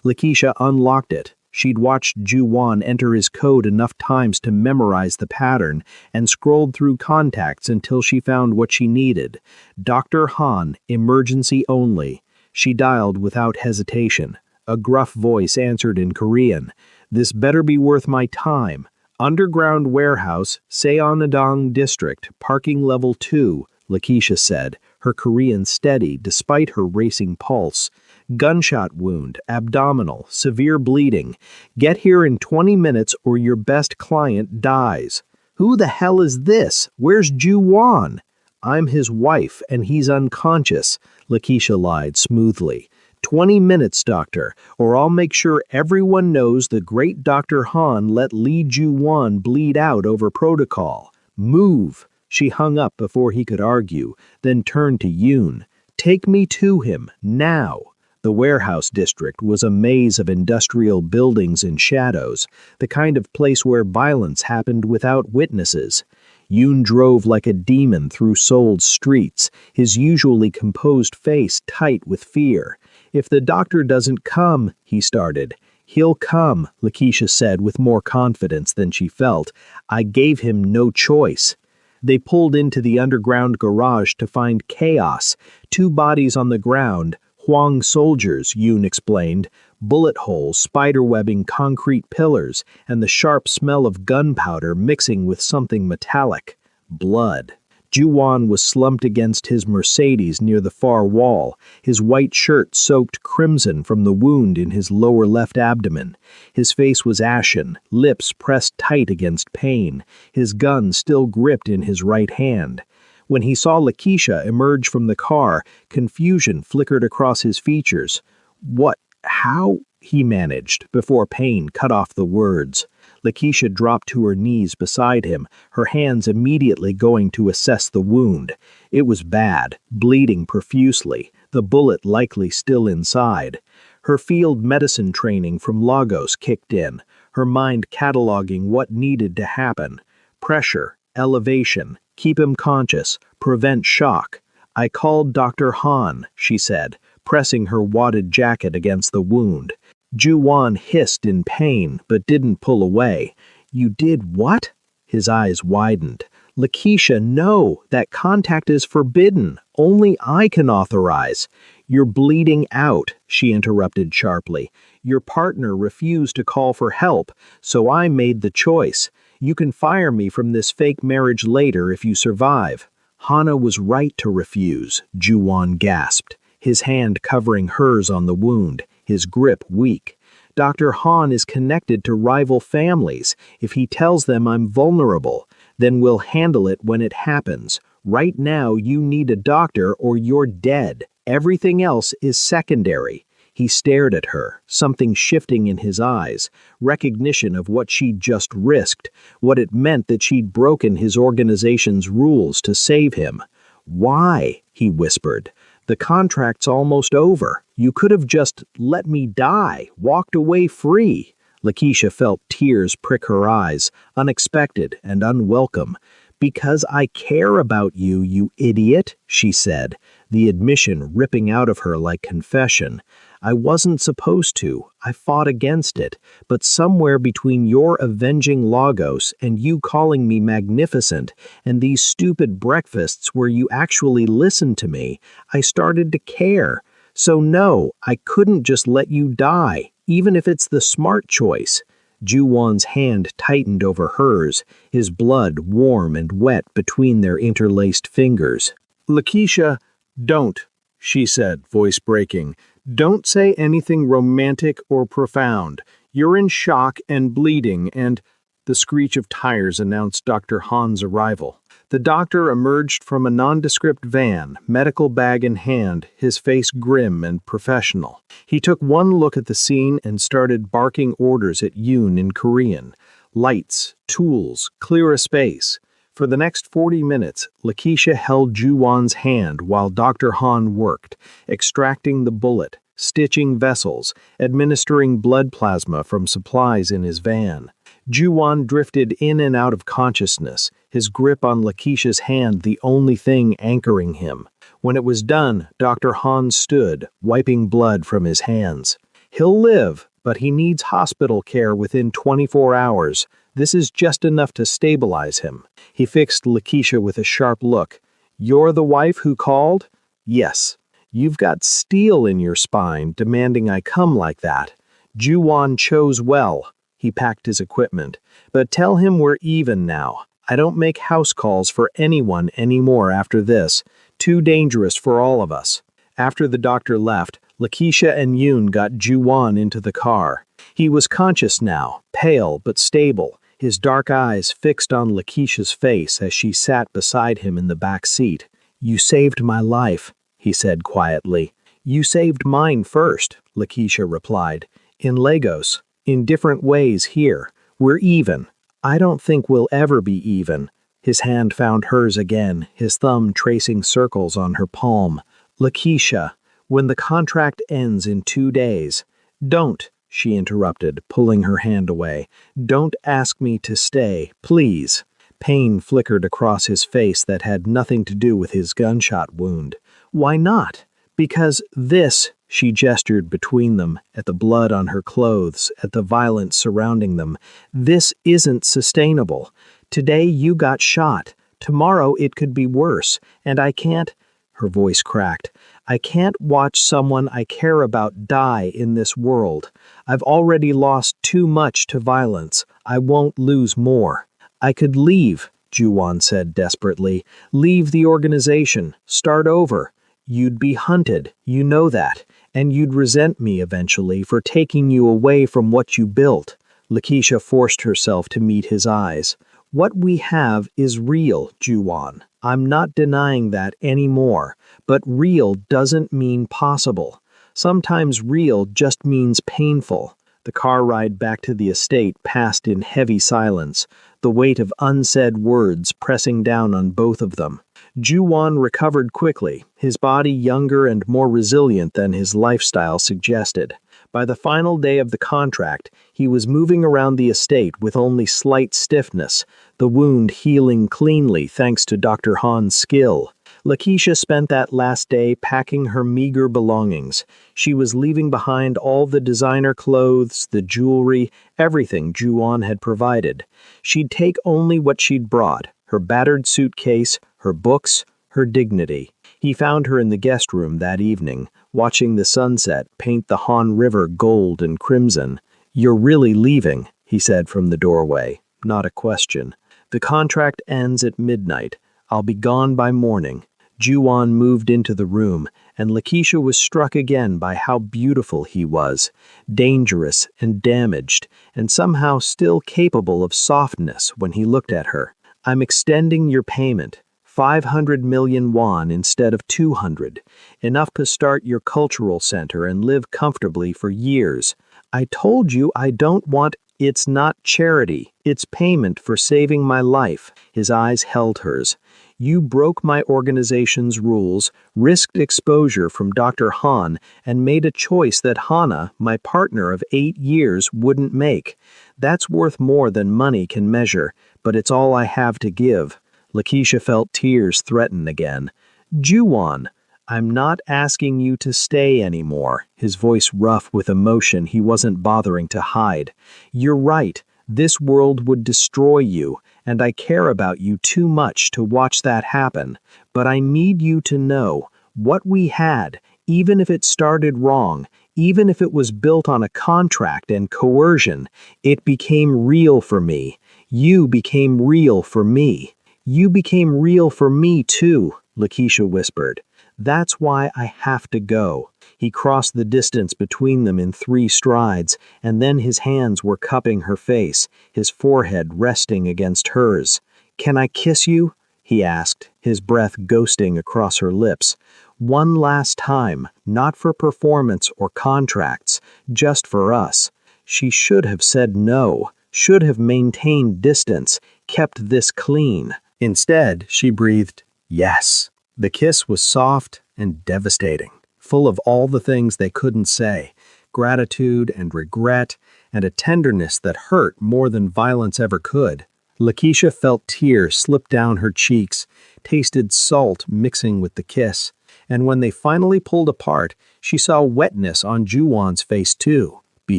Lakeisha unlocked it. She'd watched Ju-won enter his code enough times to memorize the pattern and scrolled through contacts until she found what she needed. Dr. Han, emergency only. She dialed without hesitation. A gruff voice answered in Korean. This better be worth my time. Underground warehouse, Seonadong District, parking level 2, Lakeisha said, her Korean steady despite her racing pulse. Gunshot wound, abdominal, severe bleeding. Get here in 20 minutes or your best client dies. Who the hell is this? Where's Ju-won? I'm his wife, and he's unconscious, Lakeisha lied smoothly. 20 minutes, doctor, or I'll make sure everyone knows the great Dr. Han let Lee Ju-won bleed out over protocol. Move! She hung up before he could argue, then turned to Yoon. Take me to him, now. The warehouse district was a maze of industrial buildings and shadows, the kind of place where violence happened without witnesses. Yoon drove like a demon through Seoul's streets, his usually composed face tight with fear. "If the doctor doesn't come," he started. "He'll come," Lakeisha said with more confidence than she felt. "I gave him no choice." They pulled into the underground garage to find chaos. 2 bodies on the ground, Hwang soldiers, Yoon explained, bullet holes spiderwebbing concrete pillars, and the sharp smell of gunpowder mixing with something metallic. Blood. Ju-won was slumped against his Mercedes near the far wall, his white shirt soaked crimson from the wound in his lower left abdomen. His face was ashen, lips pressed tight against pain, his gun still gripped in his right hand. When he saw Lakeisha emerge from the car, confusion flickered across his features. "What? How?" he managed, before pain cut off the words. Lakeisha dropped to her knees beside him, her hands immediately going to assess the wound. It was bad, bleeding profusely, the bullet likely still inside. Her field medicine training from Lagos kicked in, her mind cataloging what needed to happen. Pressure, elevation, keep him conscious, prevent shock. "I called Dr. Han," she said, pressing her wadded jacket against the wound. Ju-won hissed in pain, but didn't pull away. "You did what?" His eyes widened. "Lakeisha, no, that contact is forbidden. Only I can authorize." "You're bleeding out," she interrupted sharply. "Your partner refused to call for help, so I made the choice. You can fire me from this fake marriage later if you survive." "Hana was right to refuse," Ju-won gasped, his hand covering hers on the wound, his grip weak. "Dr. Han is connected to rival families. If he tells them I'm vulnerable, then we'll handle it when it happens. Right now, you need a doctor or you're dead. Everything else is secondary." He stared at her, something shifting in his eyes, recognition of what she'd just risked, what it meant that she'd broken his organization's rules to save him. "Why?" he whispered. "The contract's almost over. You could have just let me die, walked away free." Lakeisha felt tears prick her eyes, unexpected and unwelcome. "Because I care about you, you idiot," she said, the admission ripping out of her like confession. "I wasn't supposed to. I fought against it. But somewhere between your avenging Lagos and you calling me magnificent and these stupid breakfasts where you actually listened to me, I started to care. So no, I couldn't just let you die, even if it's the smart choice." Ju-won's hand tightened over hers, his blood warm and wet between their interlaced fingers. "Lakeisha, don't," she said, voice breaking. "Don't say anything romantic or profound. You're in shock and bleeding and—" The screech of tires announced Dr. Han's arrival. The doctor emerged from a nondescript van, medical bag in hand, his face grim and professional. He took one look at the scene and started barking orders at Yoon in Korean. Lights, tools, clear a space. For the next 40 minutes, Lakeisha held Ju-won's hand while Dr. Han worked, extracting the bullet, stitching vessels, administering blood plasma from supplies in his van. Ju-won drifted in and out of consciousness, his grip on Lakeisha's hand the only thing anchoring him. When it was done, Dr. Han stood, wiping blood from his hands. "He'll live, but he needs hospital care within 24 hours. This is just enough to stabilize him." He fixed Lakeisha with a sharp look. "You're the wife who called?" "Yes." "You've got steel in your spine, demanding I come like that." Ju-won chose well. He packed his equipment. "But tell him we're even now. I don't make house calls for anyone anymore after this. Too dangerous for all of us." After the doctor left, Lakeisha and Yoon got Ju-won into the car. He was conscious now, pale but stable, his dark eyes fixed on Lakeisha's face as she sat beside him in the back seat. "You saved my life," he said quietly. "You saved mine first," Lakeisha replied. "In Lagos. In different ways here. We're even. I don't think we'll ever be even." His hand found hers again, his thumb tracing circles on her palm. "Lakeisha, when the contract ends in 2 days—" "Don't," she interrupted, pulling her hand away. "Don't ask me to stay, please." Pain flickered across his face that had nothing to do with his gunshot wound. Why not? Because this, she gestured between them, at the blood on her clothes, at the violence surrounding them. This isn't sustainable. Today you got shot. Tomorrow it could be worse, and I can't— Her voice cracked. I can't watch someone I care about die in this world. I've already lost too much to violence. I won't lose more. I could leave, Juwon said desperately. Leave the organization. Start over. You'd be hunted, you know that, and you'd resent me eventually for taking you away from what you built. Lakeisha forced herself to meet his eyes. What we have is real, Juwon. I'm not denying that anymore, but real doesn't mean possible. Sometimes real just means painful. The car ride back to the estate passed in heavy silence, the weight of unsaid words pressing down on both of them. Juwon recovered quickly, his body younger and more resilient than his lifestyle suggested. By the final day of the contract, he was moving around the estate with only slight stiffness, the wound healing cleanly thanks to Dr. Han's skill. Lakeisha spent that last day packing her meager belongings. She was leaving behind all the designer clothes, the jewelry, everything Juwon had provided. She'd take only what she'd brought, her battered suitcase, her books, her dignity. He found her in the guest room that evening, watching the sunset paint the Han River gold and crimson. You're really leaving, he said from the doorway. Not a question. The contract ends at midnight. I'll be gone by morning. Juwon moved into the room, and Lakeisha was struck again by how beautiful he was, dangerous and damaged, and somehow still capable of softness when he looked at her. I'm extending your payment. 500 million won instead of 200, enough to start your cultural center and live comfortably for years. I told you I don't want— It's not charity, it's payment for saving my life. His eyes held hers. You broke my organization's rules, risked exposure from Dr. Han, and made a choice that Hana, my partner of 8 years, wouldn't make. That's worth more than money can measure, but it's all I have to give. Lakeisha felt tears threaten again. Juwon, I'm not asking you to stay anymore, his voice rough with emotion he wasn't bothering to hide. You're right, this world would destroy you, and I care about you too much to watch that happen. But I need you to know, what we had, even if it started wrong, even if it was built on a contract and coercion, it became real for me. You became real for me. You became real for me too, Lakeisha whispered. That's why I have to go. He crossed the distance between them in 3 strides, and then his hands were cupping her face, his forehead resting against hers. Can I kiss you? He asked, his breath ghosting across her lips. One last time, not for performance or contracts, just for us. She should have said no, should have maintained distance, kept this clean. Instead, she breathed, yes. The kiss was soft and devastating, full of all the things they couldn't say, gratitude and regret, and a tenderness that hurt more than violence ever could. Lakeisha felt tears slip down her cheeks, tasted salt mixing with the kiss, and when they finally pulled apart, she saw wetness on Juwon's face too. Be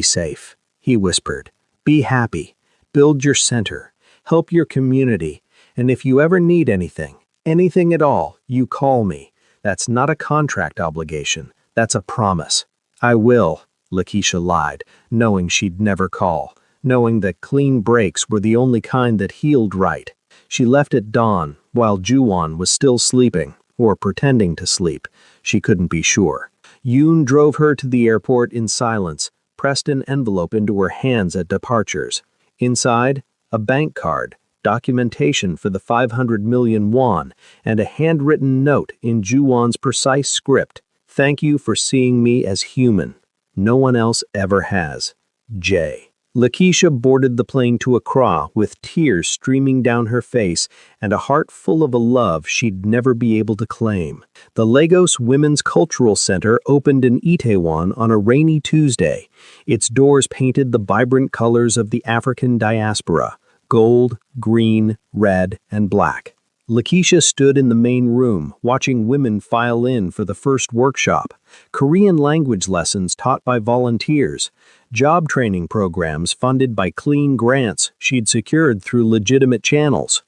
safe, he whispered. Be happy. Build your center. Help your community. And if you ever need anything at all, you call me. That's not a contract obligation. That's a promise. I will, Lakeisha lied, knowing she'd never call, knowing that clean breaks were the only kind that healed right. She left at dawn, while Juwon was still sleeping, or pretending to sleep. She couldn't be sure. Yoon drove her to the airport in silence, pressed an envelope into her hands at departures. Inside, a bank card, documentation for the 500 million won, and a handwritten note in Juwon's precise script. Thank you for seeing me as human. No one else ever has. J. Lakeisha boarded the plane to Accra with tears streaming down her face and a heart full of a love she'd never be able to claim. The Lagos Women's Cultural Center opened in Itaewon on a rainy Tuesday, its doors painted the vibrant colors of the African diaspora. gold, green, red, and black. Lakeisha stood in the main room, watching women file in for the first workshop, Korean language lessons taught by volunteers, job training programs funded by clean grants she'd secured through legitimate channels.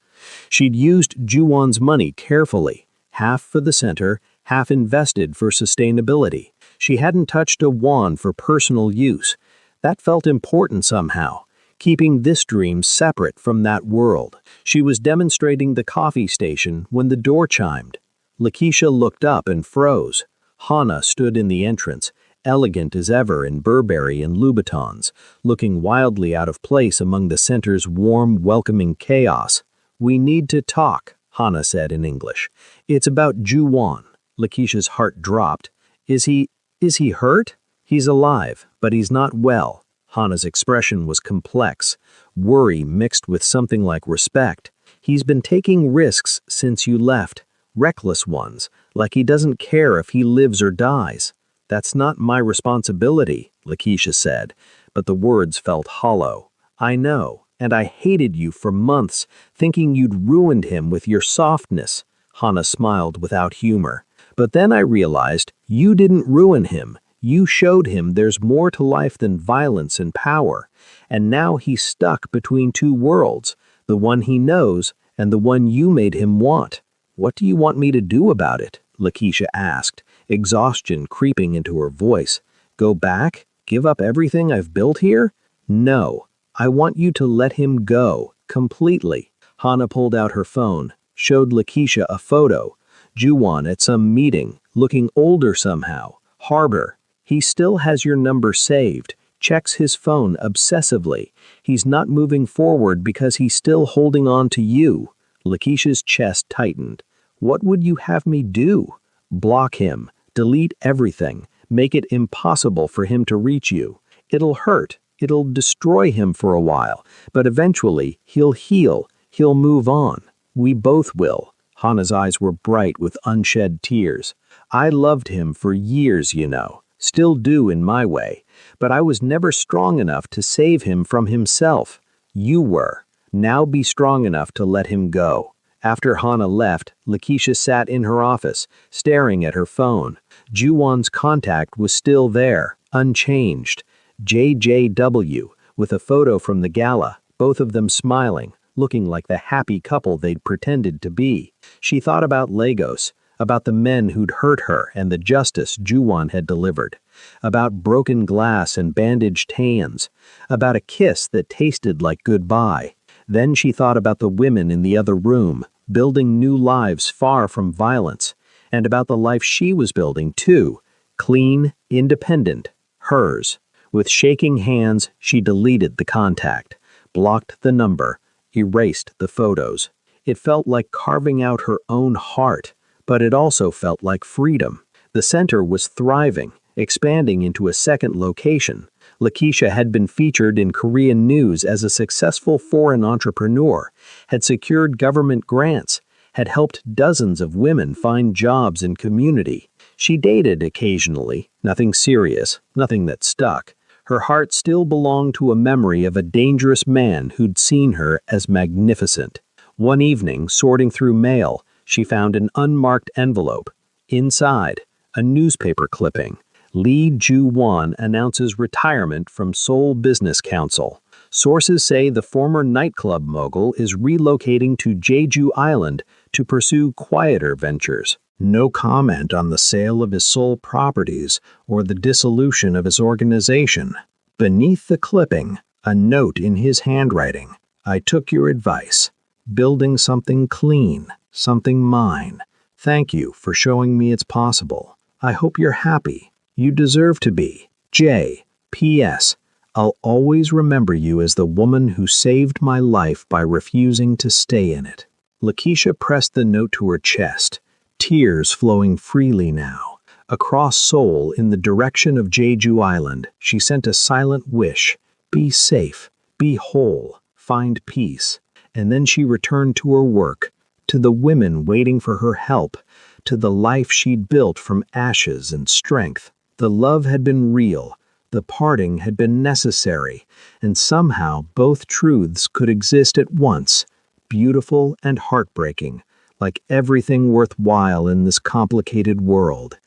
She'd used Juwon's money carefully, half for the center, half invested for sustainability. She hadn't touched a won for personal use. That felt important somehow, keeping this dream separate from that world. She was demonstrating the coffee station when the door chimed. Lakeisha looked up and froze. Hana stood in the entrance, elegant as ever in Burberry and Louboutins, looking wildly out of place among the center's warm, welcoming chaos. "We need to talk," Hana said in English. "It's about Juwon." Lakeisha's heart dropped. Is he hurt? "He's alive, but he's not well." Hana's expression was complex, worry mixed with something like respect. "He's been taking risks since you left, reckless ones, like he doesn't care if he lives or dies." "That's not my responsibility," Lakeisha said, but the words felt hollow. "I know, and I hated you for months, thinking you'd ruined him with your softness." Hana smiled without humor. "But then I realized you didn't ruin him. You showed him there's more to life than violence and power, and now he's stuck between two worlds, the one he knows and the one you made him want." "What do you want me to do about it?" Lakeisha asked, exhaustion creeping into her voice. "Go back? Give up everything I've built here?" "No, I want you to let him go, completely." Hana pulled out her phone, showed Lakeisha a photo. Juwon at some meeting, looking older somehow. Harbor. "He still has your number saved, checks his phone obsessively. He's not moving forward because he's still holding on to you." Lakeisha's chest tightened. "What would you have me do?" "Block him, delete everything, make it impossible for him to reach you. It'll hurt, it'll destroy him for a while, but eventually he'll heal, he'll move on. We both will." Hana's eyes were bright with unshed tears. "I loved him for years, you know. Still do in my way, but I was never strong enough to save him from himself. You were. Now be strong enough to let him go." After Hana left, Lakeisha sat in her office, staring at her phone. Juwon's contact was still there, unchanged. JJW, with a photo from the gala, both of them smiling, looking like the happy couple they'd pretended to be. She thought about Lagos, about the men who'd hurt her and the justice Juwon had delivered, about broken glass and bandaged hands, about a kiss that tasted like goodbye. Then she thought about the women in the other room, building new lives far from violence, and about the life she was building too, clean, independent, hers. With shaking hands, she deleted the contact, blocked the number, erased the photos. It felt like carving out her own heart, but it also felt like freedom. The center was thriving, expanding into a second location. Lakeisha had been featured in Korean news as a successful foreign entrepreneur, had secured government grants, had helped dozens of women find jobs in community. She dated occasionally, nothing serious, nothing that stuck. Her heart still belonged to a memory of a dangerous man who'd seen her as magnificent. One evening, sorting through mail, she found an unmarked envelope. Inside, a newspaper clipping. Lee Ju-won announces retirement from Seoul Business Council. Sources say the former nightclub mogul is relocating to Jeju Island to pursue quieter ventures. No comment on the sale of his Seoul properties or the dissolution of his organization. Beneath the clipping, a note in his handwriting. "I took your advice. Building something clean, something mine. Thank you for showing me it's possible. I hope you're happy. You deserve to be. J. P.S. I'll always remember you as the woman who saved my life by refusing to stay in it." Lakeisha pressed the note to her chest, tears flowing freely now. Across Seoul, in the direction of Jeju Island, she sent a silent wish. Be safe, be whole, find peace. And then she returned to her work, to the women waiting for her help, to the life she'd built from ashes and strength. The love had been real, the parting had been necessary, and somehow both truths could exist at once, beautiful and heartbreaking, like everything worthwhile in this complicated world.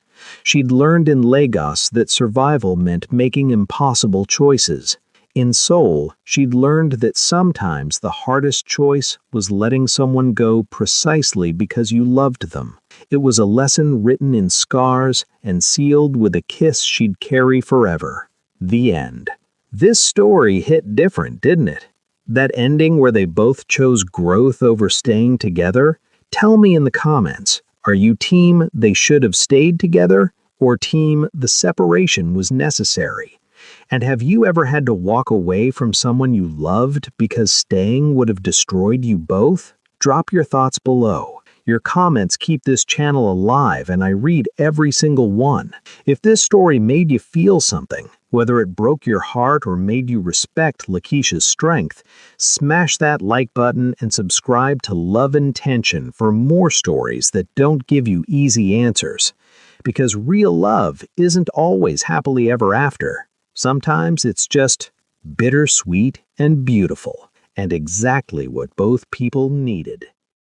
She'd learned in Lagos that survival meant making impossible choices. In Seoul, she'd learned that sometimes the hardest choice was letting someone go precisely because you loved them. It was a lesson written in scars and sealed with a kiss she'd carry forever. The end. This story hit different, didn't it? That ending where they both chose growth over staying together? Tell me in the comments. Are you team they should have stayed together, or team the separation was necessary? And have you ever had to walk away from someone you loved because staying would have destroyed you both? Drop your thoughts below. Your comments keep this channel alive, and I read every single one. If this story made you feel something, whether it broke your heart or made you respect Lakeisha's strength, smash that like button and subscribe to Love and Tension for more stories that don't give you easy answers. Because real love isn't always happily ever after. Sometimes it's just bittersweet and beautiful, and exactly what both people needed.